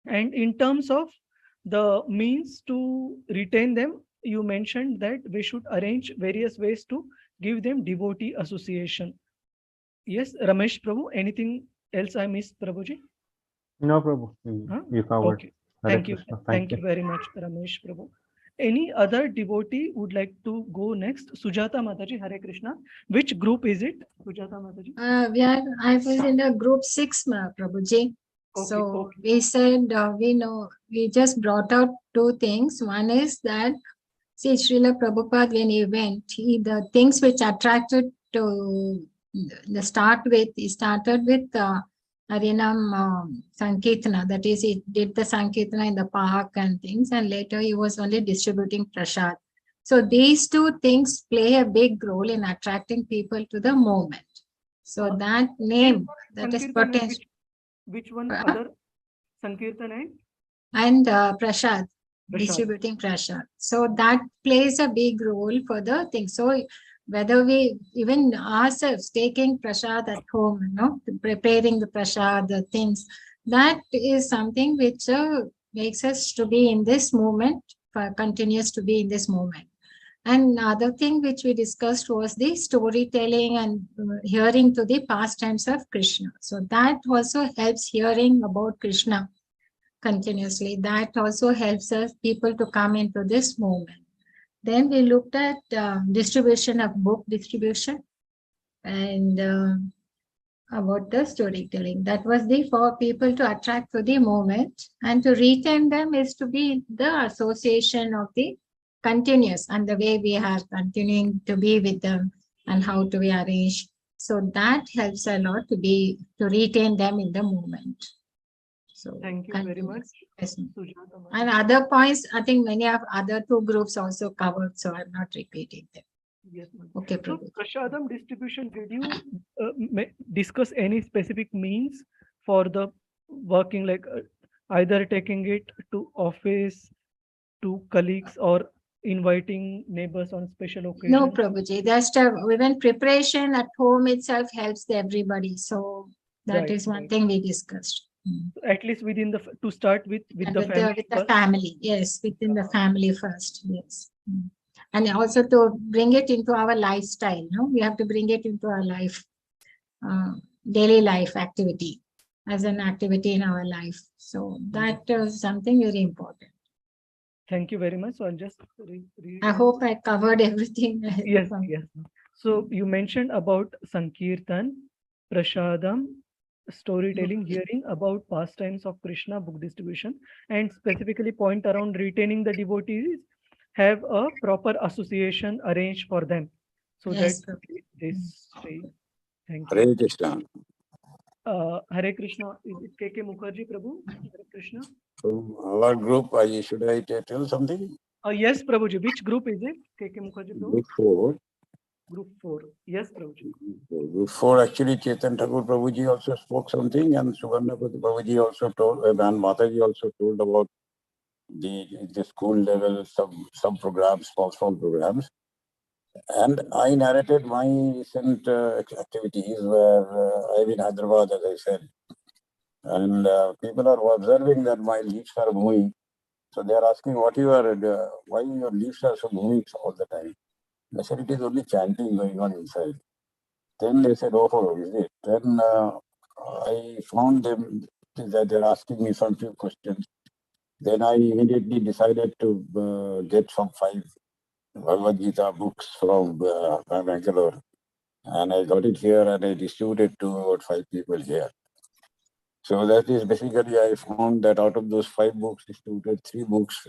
And in terms of the means to retain them, you mentioned that we should arrange various ways to give them devotee association. Yes, Ramesh Prabhu, anything else I missed, Prabhuji? No, Prabhu, you covered. Okay. Hare Thank you. Krishna. Thank you very much, Ramesh Prabhu. Any other devotee would like to go next? Sujata Mataji, Hare Krishna. Which group is it, Sujata Mataji? I was in a group 6, Prabhuji. So we said, we just brought out two things. One is that, see, Srila Prabhupada, when he went, the things which attracted to the start with, he started with Harinam Sankirtana. That is, he did the Sankirtana in the park and things, and later he was only distributing prasad. So these two things play a big role in attracting people to the movement. So that name, that is potential. Which one other? Sankirtan and prasad, distributing prasad. So that plays a big role for the thing. So whether we even ourselves taking prasad at home, preparing the prasad, the things, that is something which makes us to be in this movement, continues to be in this movement. And another thing which we discussed was the storytelling and hearing to the pastimes of Krishna. So that also helps hearing about Krishna continuously. That also helps us people to come into this movement. Then we looked at distribution of book distribution and about the storytelling. That was for people to attract to the movement, and to retain them is to be the association of the continuous, and the way we are continuing to be with them and how to be arranged. So that helps a lot to retain them in the movement. So thank you very much. And other points, I think many of other two groups also covered, so I'm not repeating them. Yes, okay. So Prashadam distribution, did you discuss any specific means for the working, like either taking it to office, to colleagues, or inviting neighbors on special occasions? No, Prabhuji, that's even preparation at home itself helps everybody. So that is one thing we discussed. At least within to start with the family. With the family, yes, within the family first, yes. And also to bring it into our lifestyle, we have to bring it into our life, daily life activity, as an activity in our life. So that is something very important. Thank you very much. So I'll just I hope I covered everything. Yes. So you mentioned about Sankirtan, Prashadam, storytelling, hearing about pastimes of Krishna, book distribution, and specifically point around retaining the devotees, have a proper association arranged for them. So Yes, that this way. Thank Hare you. Krishna. Hare Krishna. Is it KK Mukherjee Prabhu? Hare Krishna. From our group, should I tell something? Yes, Prabhuji. Which group is it? KK Mukherjee Prabhu? Group 4. Group 4. Yes, Prabhuji. Group 4, actually, Chetan Thakur Prabhuji also spoke something, and Sugarna Prabhuji also told, and Mataji also told about the school level, some programs, small programs. And I narrated my recent activities where I'm in Hyderabad, as I said. And people are observing that my leaves are moving. So they are asking why your leaves are so moving all the time. I said, it is only chanting going on inside. Then they said, oh, is it? Then I found them that they're asking me some few questions. Then I immediately decided to get some 5 Bhagavad Gita books from Bangalore. And I got it here and I distributed to about 5 people here. So that is basically, I found that out of those 5 books distributed, 3 books,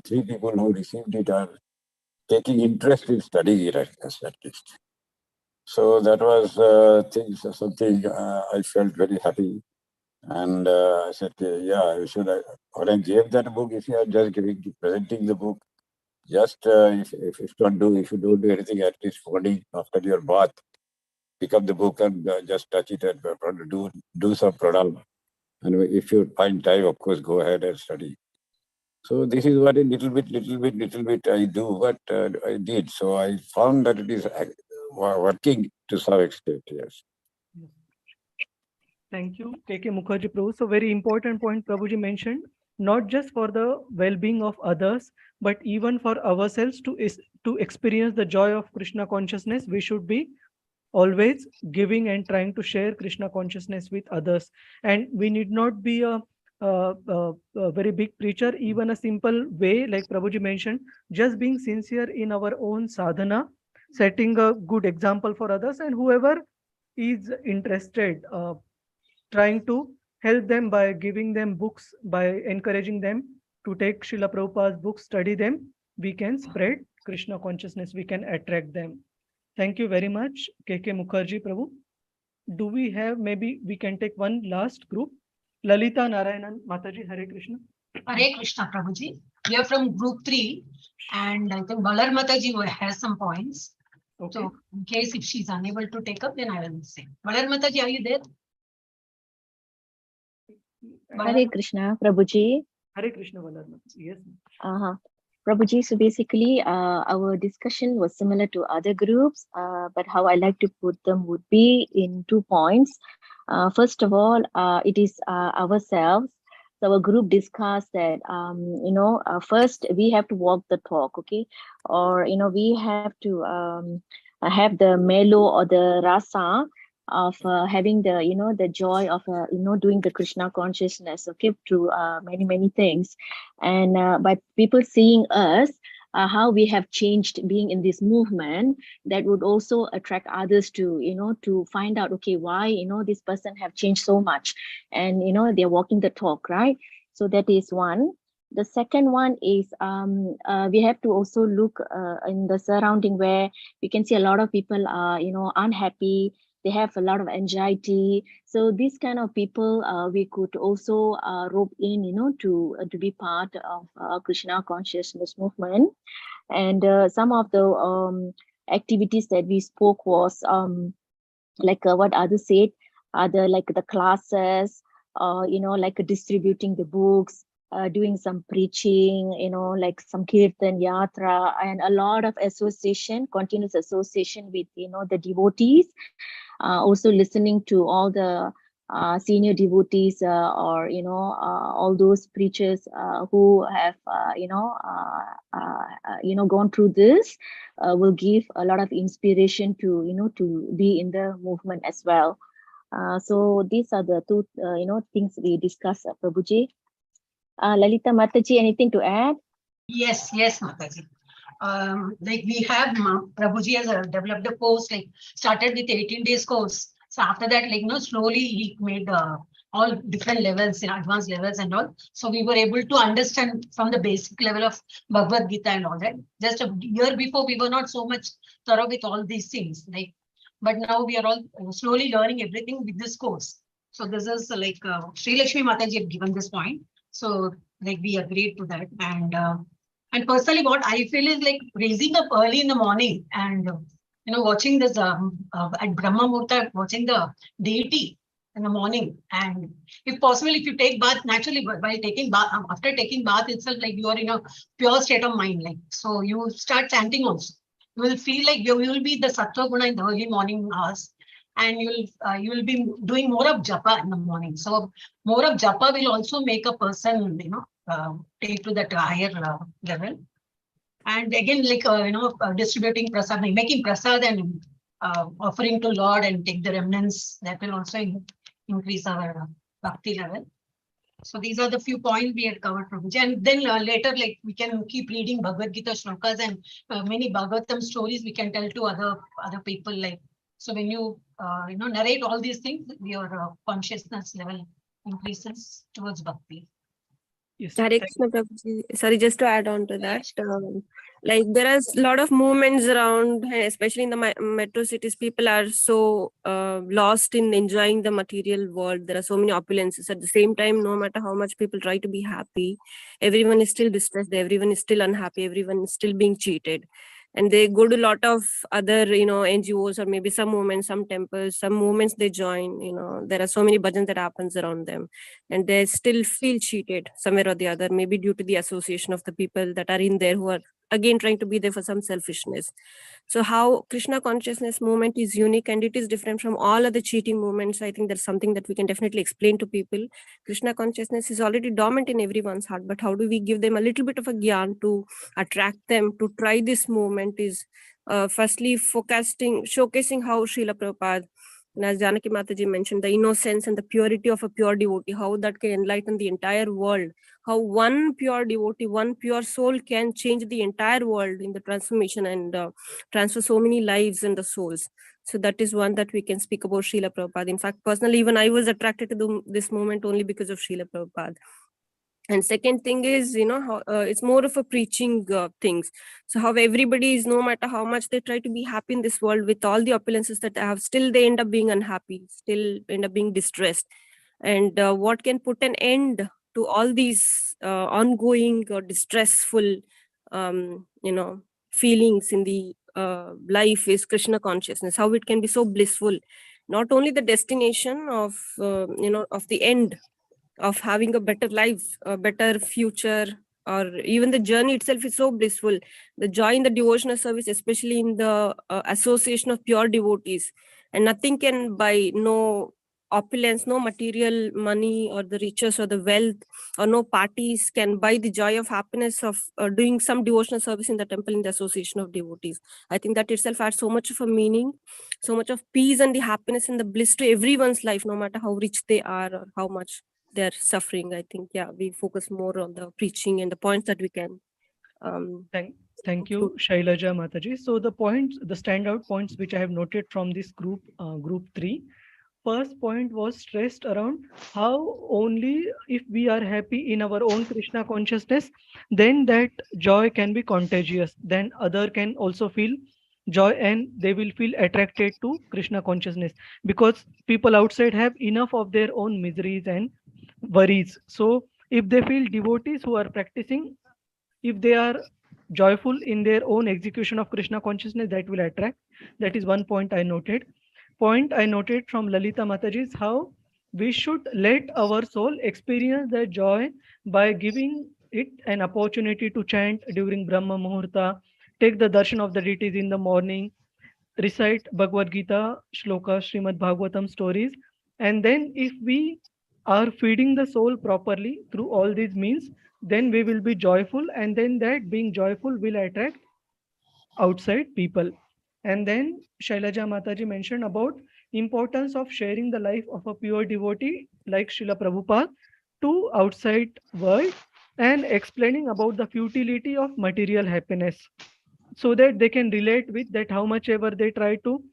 3 people who received it are taking interest in studying it at least. So that was something I felt very happy. And I said, yeah, when I gave that book, if you are just presenting the book, just if you don't do anything, at least morning after your bath, pick up the book and just touch it and do some pranam. And if you find time, of course, go ahead and study. So this is what a little bit I do, but I did. So I found that it is working to some extent, yes. Thank you, KK Mukherjee Prabhu. So very important point Prabhuji mentioned, not just for the well-being of others, but even for ourselves to experience the joy of Krishna consciousness, we should be always giving and trying to share Krishna consciousness with others. And we need not be a very big preacher, even a simple way, like Prabhuji mentioned, just being sincere in our own sadhana, setting a good example for others, and whoever is interested, trying to help them by giving them books, by encouraging them to take Srila Prabhupada's books, study them, we can spread Krishna consciousness, we can attract them. Thank you very much, KK Mukherjee Prabhu. Do we have, maybe we can take one last group? Lalita Narayanan Mataji, Hare Krishna. Hare Krishna Prabhuji. We are from group 3, and I think Balar Mataji has some points. Okay. So in case if she's unable to take up, then I will say. Balar Mataji, are you there? Hare Krishna, Prabhuji. Hare Krishna, Balar Mataji. Yes. Prabhuji, so basically our discussion was similar to other groups, but how I like to put them would be in 2 points. First of all, it is ourselves. So our group discussed that, first we have to walk the talk, okay? Or, we have to have the melo or the rasa of having the, the joy of, doing the Krishna consciousness, okay, through many things. And by people seeing us, how we have changed being in this movement, that would also attract others to, to find out, okay, why, this person have changed so much, and, they're walking the talk, right? So that is one. The second one is we have to also look in the surrounding where we can see a lot of people are, unhappy. They have a lot of anxiety. So these kind of people, we could also rope in, to be part of Krishna consciousness movement. And some of the activities that we spoke was like what others said, like the classes, like distributing the books, doing some preaching, like some kirtan yatra, and a lot of association, continuous association with, the devotees. Also listening to all the senior devotees or all those preachers who have gone through this will give a lot of inspiration to to be in the movement as well. So these are the 2 things we discussed, Prabhuji. Lalita Mataji, anything to add? Yes, Mataji. like we have Prabhuji has developed a course, like started with 18 days course. So after that, like, slowly he made all different levels, advanced levels and all. So we were able to understand from the basic level of Bhagavad Gita and all that. Just a year before, we were not so much thorough with all these things. Like, but now we are all slowly learning everything with this course. So this is like Sri Lakshmi Mataji had given this point. So like we agreed to that. And personally, what I feel is like raising up early in the morning and watching this at Brahma Murta, watching the deity in the morning, and if possible, if you take bath naturally, while taking bath, after taking bath itself, like you are in a pure state of mind, like so you start chanting also. You will feel like you will be the sattva guna in the early morning hours, and you will be doing more of japa in the morning. So more of japa will also make a person take to that higher level. And again, like distributing prasad, making prasad and offering to Lord and take the remnants, that will also increase our bhakti level. So these are the few points we had covered, Prabhuji. And then later, like we can keep reading Bhagavad Gita shlokas and many Bhagavatam stories we can tell to other people. Like so, when you narrate all these things, your consciousness level increases towards bhakti. Yes. Hare Krishna, Prabhuji. Sorry, just to add on to that, like there are a lot of movements around, especially in the metro cities. People are so lost in enjoying the material world. There are so many opulences. At the same time, no matter how much people try to be happy, everyone is still distressed. Everyone is still unhappy. Everyone is still being cheated. And they go to a lot of other, NGOs or maybe some movements, some temples, some movements they join. There are so many bhajans that happens around them, and they still feel cheated somewhere or the other, maybe due to the association of the people that are in there who are again trying to be there for some selfishness. So how Krishna consciousness movement is unique and it is different from all other cheating movements. I think that's something that we can definitely explain to people. Krishna consciousness is already dormant in everyone's heart, but how do we give them a little bit of a gyan to attract them to try this movement is firstly showcasing how Srila Prabhupada, and as Janaki Mataji mentioned, the innocence and the purity of a pure devotee, how that can enlighten the entire world, how one pure devotee, one pure soul can change the entire world in the transformation and transfer so many lives and the souls. So that is one that we can speak about Srila Prabhupada. In fact, personally, even I was attracted to this moment only because of Srila Prabhupada. And second thing is, how it's more of a preaching things. So how everybody is, no matter how much they try to be happy in this world with all the opulences that they have, still they end up being unhappy, still end up being distressed. And what can put an end to all these ongoing or distressful, feelings in the life is Krishna consciousness, how it can be so blissful. Not only the destination of, of the end, of having a better life, a better future, or even the journey itself is so blissful. The joy in the devotional service, especially in the association of pure devotees, and nothing can buy, no opulence, no material money or the riches or the wealth or no parties can buy the joy of happiness of doing some devotional service in the temple in the association of devotees. I think that itself adds so much of a meaning, so much of peace and the happiness and the bliss to everyone's life, no matter how rich they are or how much they're suffering. I think, we focus more on the preaching and the points that we can. Thank you, Shailaja Mataji. So the standout points which I have noted from this group 3. First point was stressed around how only if we are happy in our own Krishna consciousness, then that joy can be contagious. Then other can also feel joy and they will feel attracted to Krishna consciousness, because people outside have enough of their own miseries and worries. So if they feel devotees who are practicing, if they are joyful in their own execution of Krishna consciousness, that will attract. That is one point I noted. Point I noted from Lalita Mataji is how we should let our soul experience the joy by giving it an opportunity to chant during Brahma Muhurta, take the darshan of the deities in the morning, recite Bhagavad Gita, Shloka, Srimad Bhagavatam stories, and then if we are feeding the soul properly through all these means, then we will be joyful, and then that being joyful will attract outside people. And then Shailaja Mataji mentioned about importance of sharing the life of a pure devotee like Srila Prabhupada to outside world and explaining about the futility of material happiness. so that they can relate with that how much ever they try to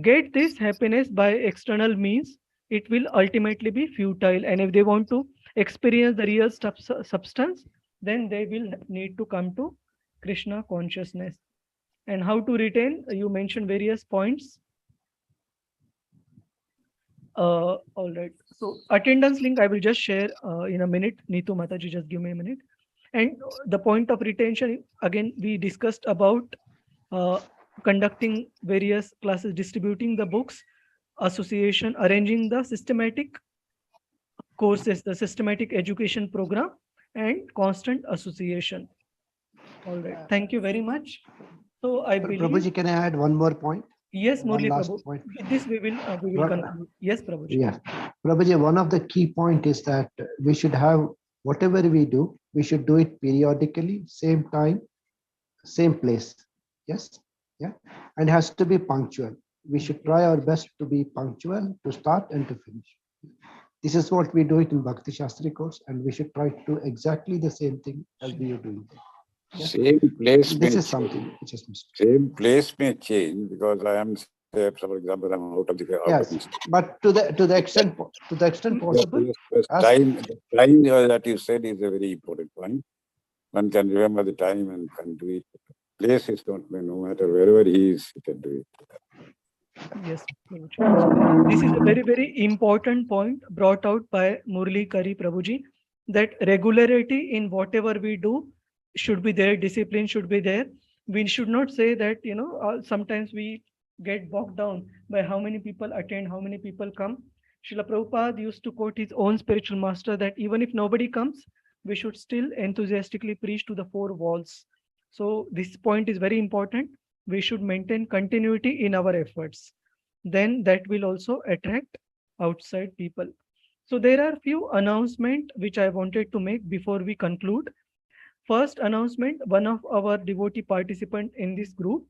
get this happiness by external means, it will ultimately be futile. And if they want to experience the real substance, then they will need to come to Krishna consciousness. And how to retain, you mentioned various points. All right. So attendance link, I will just share in a minute. Neetu Mataji, just give me a minute. And the point of retention, again, we discussed about conducting various classes, distributing the books, association, arranging the systematic courses, the systematic education program, and constant association. All right. Thank you very much. So I believe. Prabhuji, can I add one more point? Yes, Murli Prabhu. Point. With this we will conclude. Yes, Prabhuji. Yeah, Prabhuji, one of the key point is that we should have whatever we do, we should do it periodically, same time, same place. Yes, yeah, and it has to be punctual. We should try our best to be punctual to start and to finish. This is what we do it in Bhakti Shastri course, and we should try to do exactly the same thing as we are doing there. Yeah. Same place. This is something which is missed. Same place may change because I am, say, for example, I'm out of the. Yes, but to the extent possible. Yes, time that you said is a very important point. One can remember the time and can do it. Place is not, no matter wherever he is, he can do it. Yes, this is a very, very important point brought out by Murli Kari Prabhuji, that regularity in whatever we do should be there, discipline should be there. We should not say that, sometimes we get bogged down by how many people attend, how many people come. Srila Prabhupada used to quote his own spiritual master that even if nobody comes, we should still enthusiastically preach to the four walls. So this point is very important. We should maintain continuity in our efforts. Then that will also attract outside people. So there are few announcements which I wanted to make before we conclude. First announcement, one of our devotee participants in this group,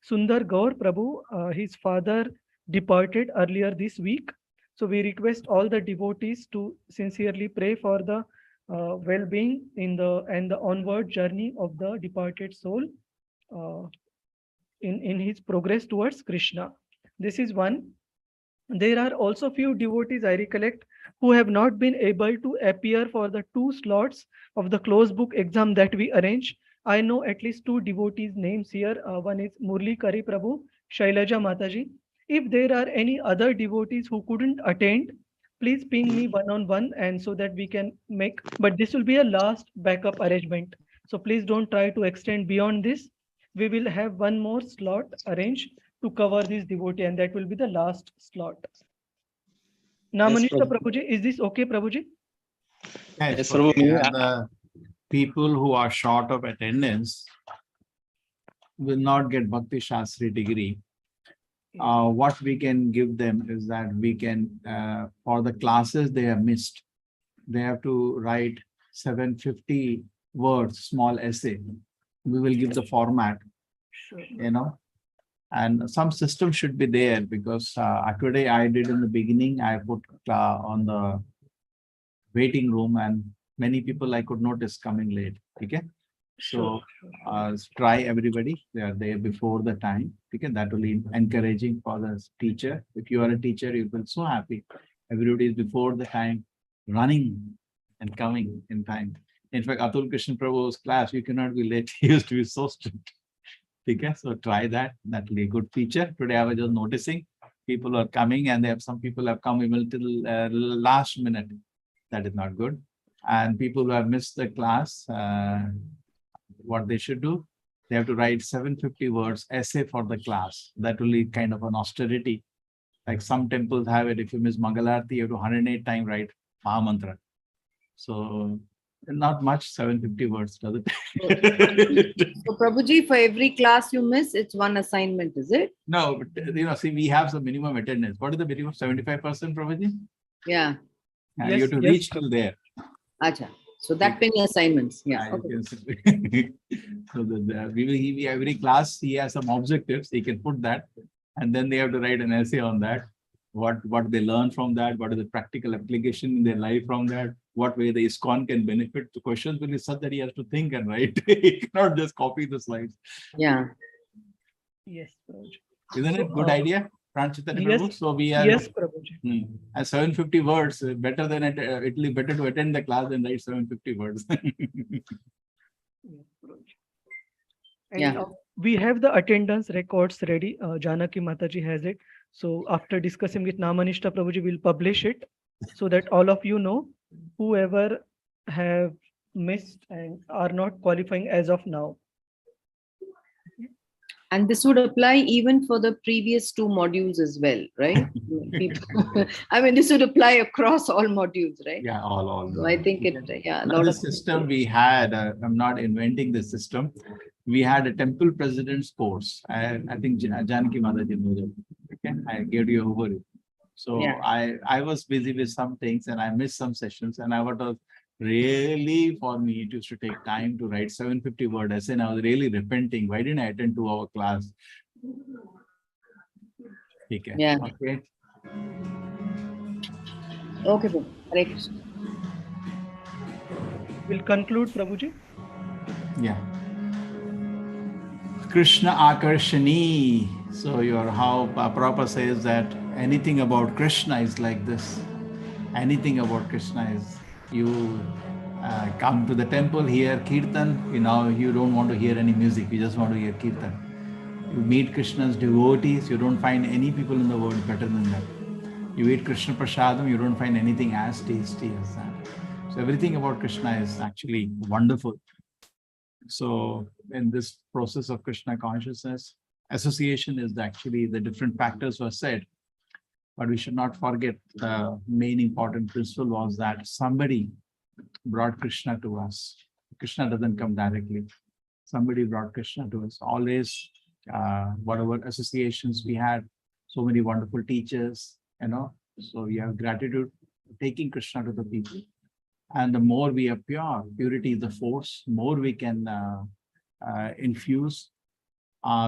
Sundar Gaur Prabhu, his father departed earlier this week. So we request all the devotees to sincerely pray for the well-being and the onward journey of the departed soul in his progress towards Krishna. This is one. There are also few devotees I recollect who have not been able to appear for the 2 slots of the closed book exam that we arrange. I know at least 2 devotees names here. One is Murli Kari Prabhu, Shailaja Mataji. If there are any other devotees who couldn't attend, please ping me one-on-one, and so that we can make, but this will be a last backup arrangement. So please don't try to extend beyond this. We will have one more slot arranged to cover this devotee, and that will be the last slot. Now, Yes, Manishta Prabhuji, is this okay, Prabhuji? Yes, okay. And the people who are short of attendance will not get Bhakti Shastri degree. What we can give them is that we can, for the classes they have missed, they have to write 750 words, small essay. We will give the format, and some system should be there, because today I did in the beginning, I put on the waiting room, and many people I could notice coming late. Okay. So try everybody, they are there before the time. Okay, that will be encouraging for the teacher. If you are a teacher, you will be so happy. Everybody is before the time, running and coming in time. In fact, Atul Krishna Prabhu's class, you cannot be late. He used to be so strict. Okay, so try that. That will be a good feature. Today I was just noticing people are coming, and some people have come even till last minute. That is not good. And people who have missed the class, what they should do, they have to write 750 words essay for the class. That will be kind of an austerity. Like some temples have it, if you miss Mangalarti, you have to 108 times write Mahamantra. So not much, 750 words, does it? So Prabhuji, for every class you miss, it's one assignment, is it? No, but see, we have some minimum attendance. What is the minimum? 75%, Prabhuji? Yeah. You have to reach till there. Acha. So that many assignments. Yeah. Okay. So every class, he has some objectives. He can put that, and then they have to write an essay on that. What they learn from that, what is the practical application in their life from that. what way the ISKCON can benefit. The questions will be such that he has to think and write. He cannot just copy the slides. Yeah. Yes, Prabhuji. Isn't it good idea, Pranchitani Yes, Prabhu? So we are yes, Prabhuji. At 750 words, better than it will be better to attend the class than write 750 words. And we have the attendance records ready. Janaki Mataji has it. So after discussing with Namanishta Prabhuji, we'll publish it so that all of you know whoever have missed and are not qualifying as of now. And this would apply even for the previous 2 modules as well, right? I mean, this would apply across all modules, right? Yeah, all. So I think it, a lot The of system we had, I'm not inventing the system. We had a temple president's course. I think Janaki Mataji knows it. Okay, I gave you over it. So Yeah. I was busy with some things and I missed some sessions, and I was really, for me, it used to take time to write 750 word essay, and I was really repenting. Why didn't I attend 2 hour class? Okay. Yeah. Okay. Okay, Prabhu. Hare Krishna. We'll conclude, Prabhuji. Yeah. Krishna Akarshani. So how Prabhupada says that anything about Krishna is like this. Anything about Krishna is, you come to the temple, hear Kirtan, you don't want to hear any music, you just want to hear Kirtan. You meet Krishna's devotees, you don't find any people in the world better than that. You eat Krishna Prasadam, you don't find anything as tasty as that. So everything about Krishna is actually wonderful. So in this process of Krishna consciousness, association is actually the different factors were said. But we should not forget the main important principle was that somebody brought Krishna to us. Krishna doesn't come directly. Somebody brought Krishna to us. Always, whatever associations we had, so many wonderful teachers, so we have gratitude for taking Krishna to the people. And the more we are pure, purity is the force, more we can infuse.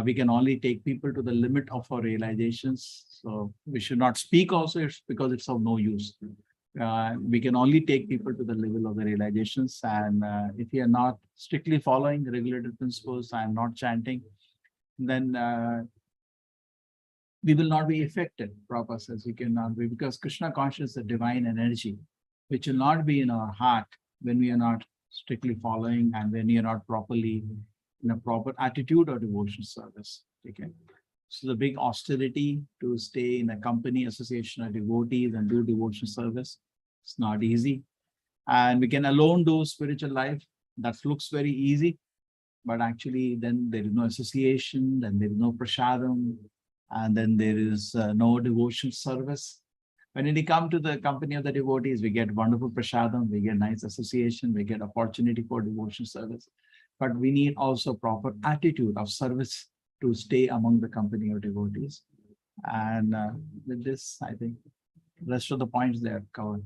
We can only take people to the limit of our realizations. So we should not speak also because it's of no use. We can only take people to the level of the realizations. And if you are not strictly following the regulated principles and not chanting, then we will not be affected. Prabhupada says we cannot be, because Krishna consciousness is a divine energy, which will not be in our heart when we are not strictly following and when we are not properly in a proper attitude or devotion service. Okay. So the big austerity to stay in a company, association of devotees and do devotion service, it's not easy. And we can alone do spiritual life. That looks very easy, but actually then there is no association, then there is no prasadam, and then there is no devotion service. When we come to the company of the devotees, we get wonderful prasadam, we get nice association, we get opportunity for devotion service. But we need also proper attitude of service to stay among the company of devotees. And with this, I think the rest of the points they are covered.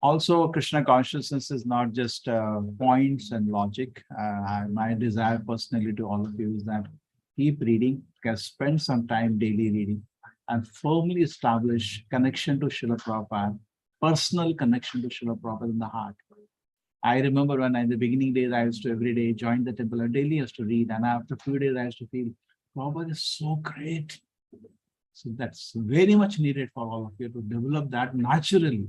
Also, Krishna consciousness is not just points and logic. My desire personally to all of you is that keep reading, spend some time daily reading, and firmly establish connection to Srila Prabhupada, personal connection to Srila Prabhupada in the heart. I remember when in the beginning days, I used to every day join the temple, I daily used to read, and after a few days, I used to feel, Prabhupada is so great. So that's very much needed for all of you to develop that naturally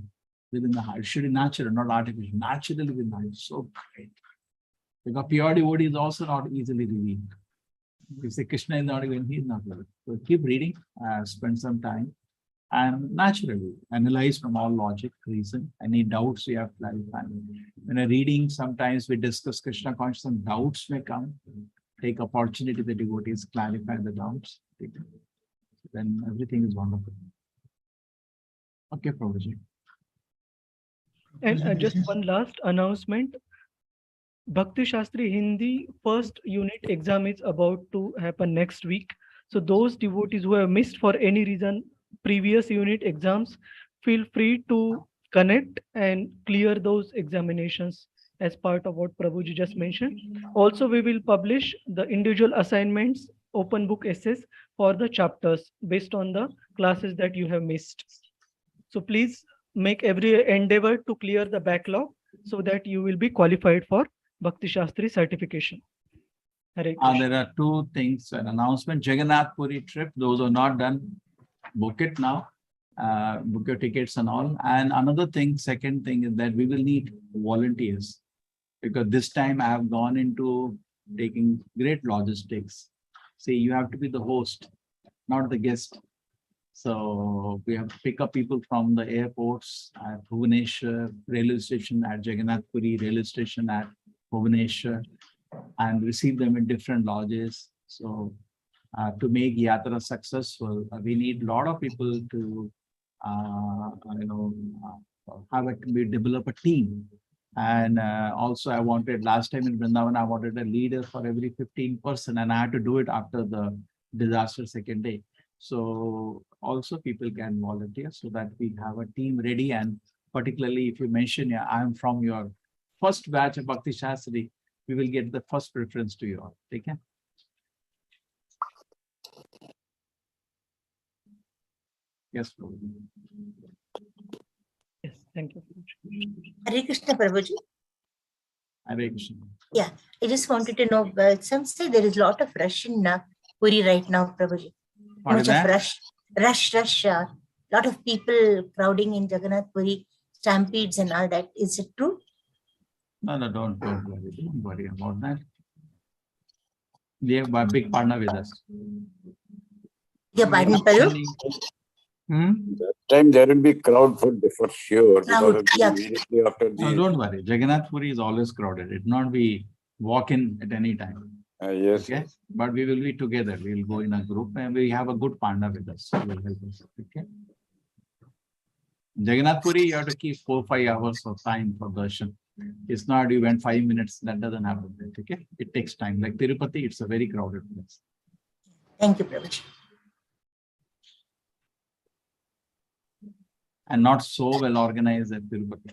within the heart. It should be natural, not artificial, naturally within the heart. It's so great. Because pure devotee is also not easily revealed. You say Krishna is not even, he is not revealed. So keep reading, spend some time, and naturally analyze from all logic, reason. Any doubts we have clarified. When a reading, sometimes we discuss Krishna consciousness, doubts may come. Take opportunity, the devotees clarify the doubts. Then everything is wonderful. Okay, Prabhuji. And just one last announcement. Bhakti Shastri Hindi first unit exam is about to happen next week. So those devotees who have missed for any reason previous unit exams, feel free to connect and clear those examinations as part of what Prabhuji just mentioned. Also, we will publish the individual assignments open book essays for the chapters based on the classes that you have missed. So please make every endeavor to clear the backlog so that you will be qualified for Bhakti Shastri certification. Hare Krishna. There are two things, an announcement, Jagannath Puri trip, those who are not done, book it now, book your tickets and all. And another thing, second thing is that we will need volunteers, because this time I have gone into taking great logistics. See, you have to be the host, not the guest. So we have to pick up people from the airports at Bhubaneswar, railway station at Jagannath Puri, railway station at Bhubaneswar, and receive them in different lodges. So to make Yatra successful, we need a lot of people to, develop a team. And also I wanted, last time in Vrindavan, I wanted a leader for every 15 person, and I had to do it after the disaster second day. So also people can volunteer so that we have a team ready. And particularly if you mention, yeah, I'm from your first batch of Bhakti Shastri, we will get the first preference to you all. Okay? Yes, Prabhuji. Yes, thank you. Hare Krishna, Prabhuji. Hare Krishna. Yeah, I just wanted to know, some say there is a lot of rush in Puri right now, Prabhuji. What is that? Rush. Lot of people crowding in Jagannath Puri, stampedes and all that. Is it true? No, don't worry about that. They have a big partner with us. Yeah, pardon, Palu? That time there will be crowd for sure. Immediately after the... No, don't worry. Jagannath Puri is always crowded. It not be walk-in at any time. Yes. Okay, but we will be together. We will go in a group, and we have a good partner with us. Who will help us. Okay. Jagannath Puri, you have to keep 4-5 hours of time for darshan. It's not you went 5 minutes. That doesn't happen. Okay, it takes time. Like Tirupati, it's a very crowded place. Thank you, Prabhuji. And not so well organized at Tirupati.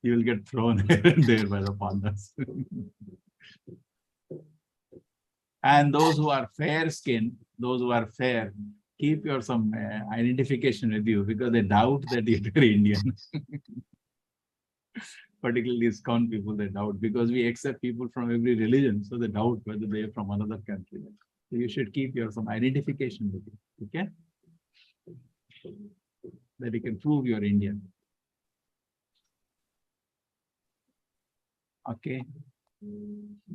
You will get thrown there by the partners. And those who are fair-skinned, those who are fair, keep your some identification with you, because they doubt that you're Indian. Particularly ISKCON people, they doubt, because we accept people from every religion, so they doubt whether they are from another country. So you should keep your some identification with you, okay? That you can prove you're Indian. Okay,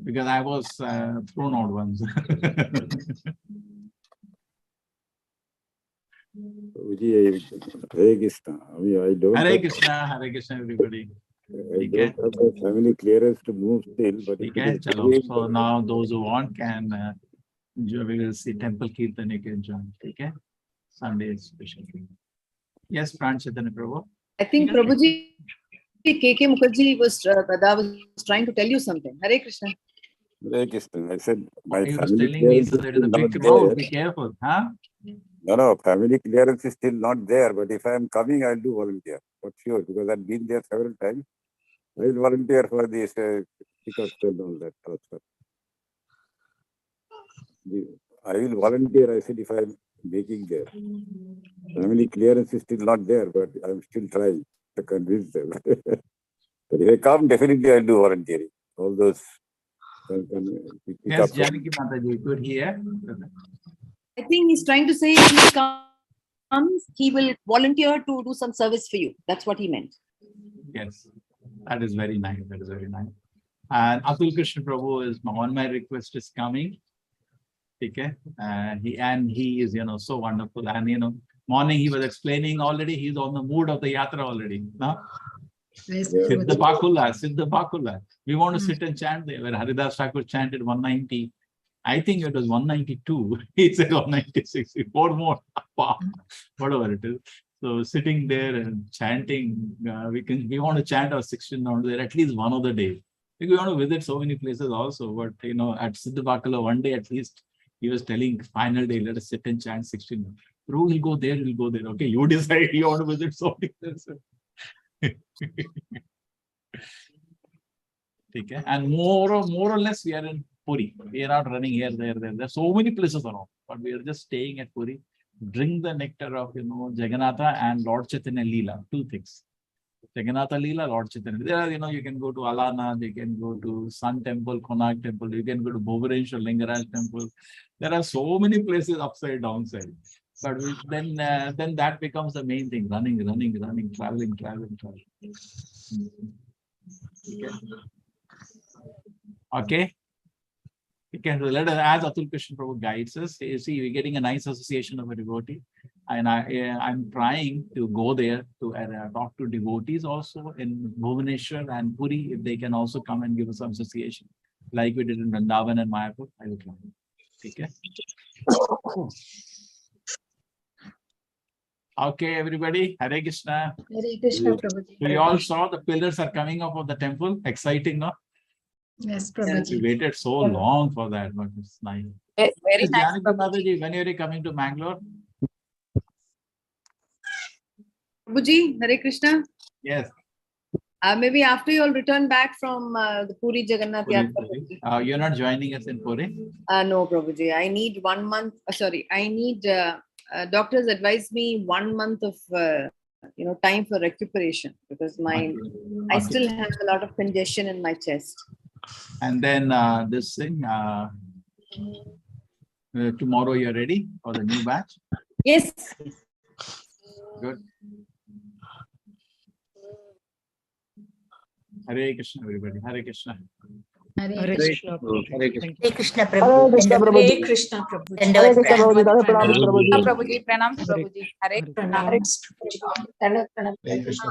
because I was thrown out once. Hare Krishna. I don't Hare Krishna, everybody. I don't have the family clearance to move still, but so now those who want can, we will see Temple Kirtan, you can join. Okay, Sunday is special. Yes, Pran Chaitanya Prabhu. I think Prabhuji, K.K. Mukherjee was trying to tell you something. Hare Krishna. Hare Krishna. I said my He was family telling me clearance that is there is a still big not crowd. there. Be careful, huh? No, family clearance is still not there. But if I am coming, I'll do volunteer for sure, because I've been there several times. I will volunteer for this tickets and all that also. I will volunteer, I said, if I am making there. Family clearance is still not there, but I'm still trying to convince them. But if I come, definitely I'll do volunteering. All those. Yes, Janaki Mataji, good here. I think he's trying to say if he comes, he will volunteer to do some service for you. That's what he meant. Yes, that is very nice. That is very nice. And Atul Krishna Prabhu is on my request is coming. Okay, he is so wonderful. And morning he was explaining already. He's on the mood of the yatra already. No? Siddha Bakula. We want to sit and chant there. Where Haridas Thakur chanted 190. I think it was 192. He said 196. 4 more. Whatever it is. So sitting there and chanting, we want to chant our 16 rounds there at least one of the day. We want to visit so many places also, but at Siddha Bakula one day at least, he was telling final day, let us sit and chant 16. Bro, we'll go there, we'll go there. Okay, you decide you want to visit so many places. Okay, and more or less we are in Puri. We are not running here, there. There's so many places around, but we are just staying at Puri. Drink the nectar of Jagannatha and Lord Chaitanya Leela. Two things. Jagannatha Leela, Lord Chaitanya. There are, you can go to Alana, you can go to Sun Temple, Konark Temple, you can go to Bhubaneswar Lingaraj Temple. There are so many places upside, downside. But then that becomes the main thing. Running, traveling. Okay. You can let us, as Atul Krishna Prabhu guides us. You see, we're getting a nice association of a devotee, and I'm trying to go there to talk to devotees also in Bhubaneswar and Puri, if they can also come and give us some association, like we did in Vrindavan and Mayapur. I will try. Okay. Okay, everybody. Hare Krishna. Hare Krishna, Prabhuji. We all saw the pillars are coming up of the temple. Exciting, no? Yes, Prabhuji. We waited so long for that, but it's nice. Very nice, Prabhuji. When are you coming to Mangalore? Prabhuji, Hare Krishna. Yes. Maybe after you all return back from the Puri Jagannath Yatra. You're not joining us in Puri? No, Prabhuji. I need 1 month. I need doctors advise me 1 month of time for recuperation because I still have a lot of congestion in my chest. And then this thing, tomorrow you're ready for the new batch? Yes. Good. Hare Krishna, everybody. Hare Krishna. Hare Krishna. Hare Krishna. Hare Krishna, Prabhu. Hare Krishna, Prabhuji. Dandavad Prabhuji, pranam, Prabhuji. Hare Krishna. Hare Krishna.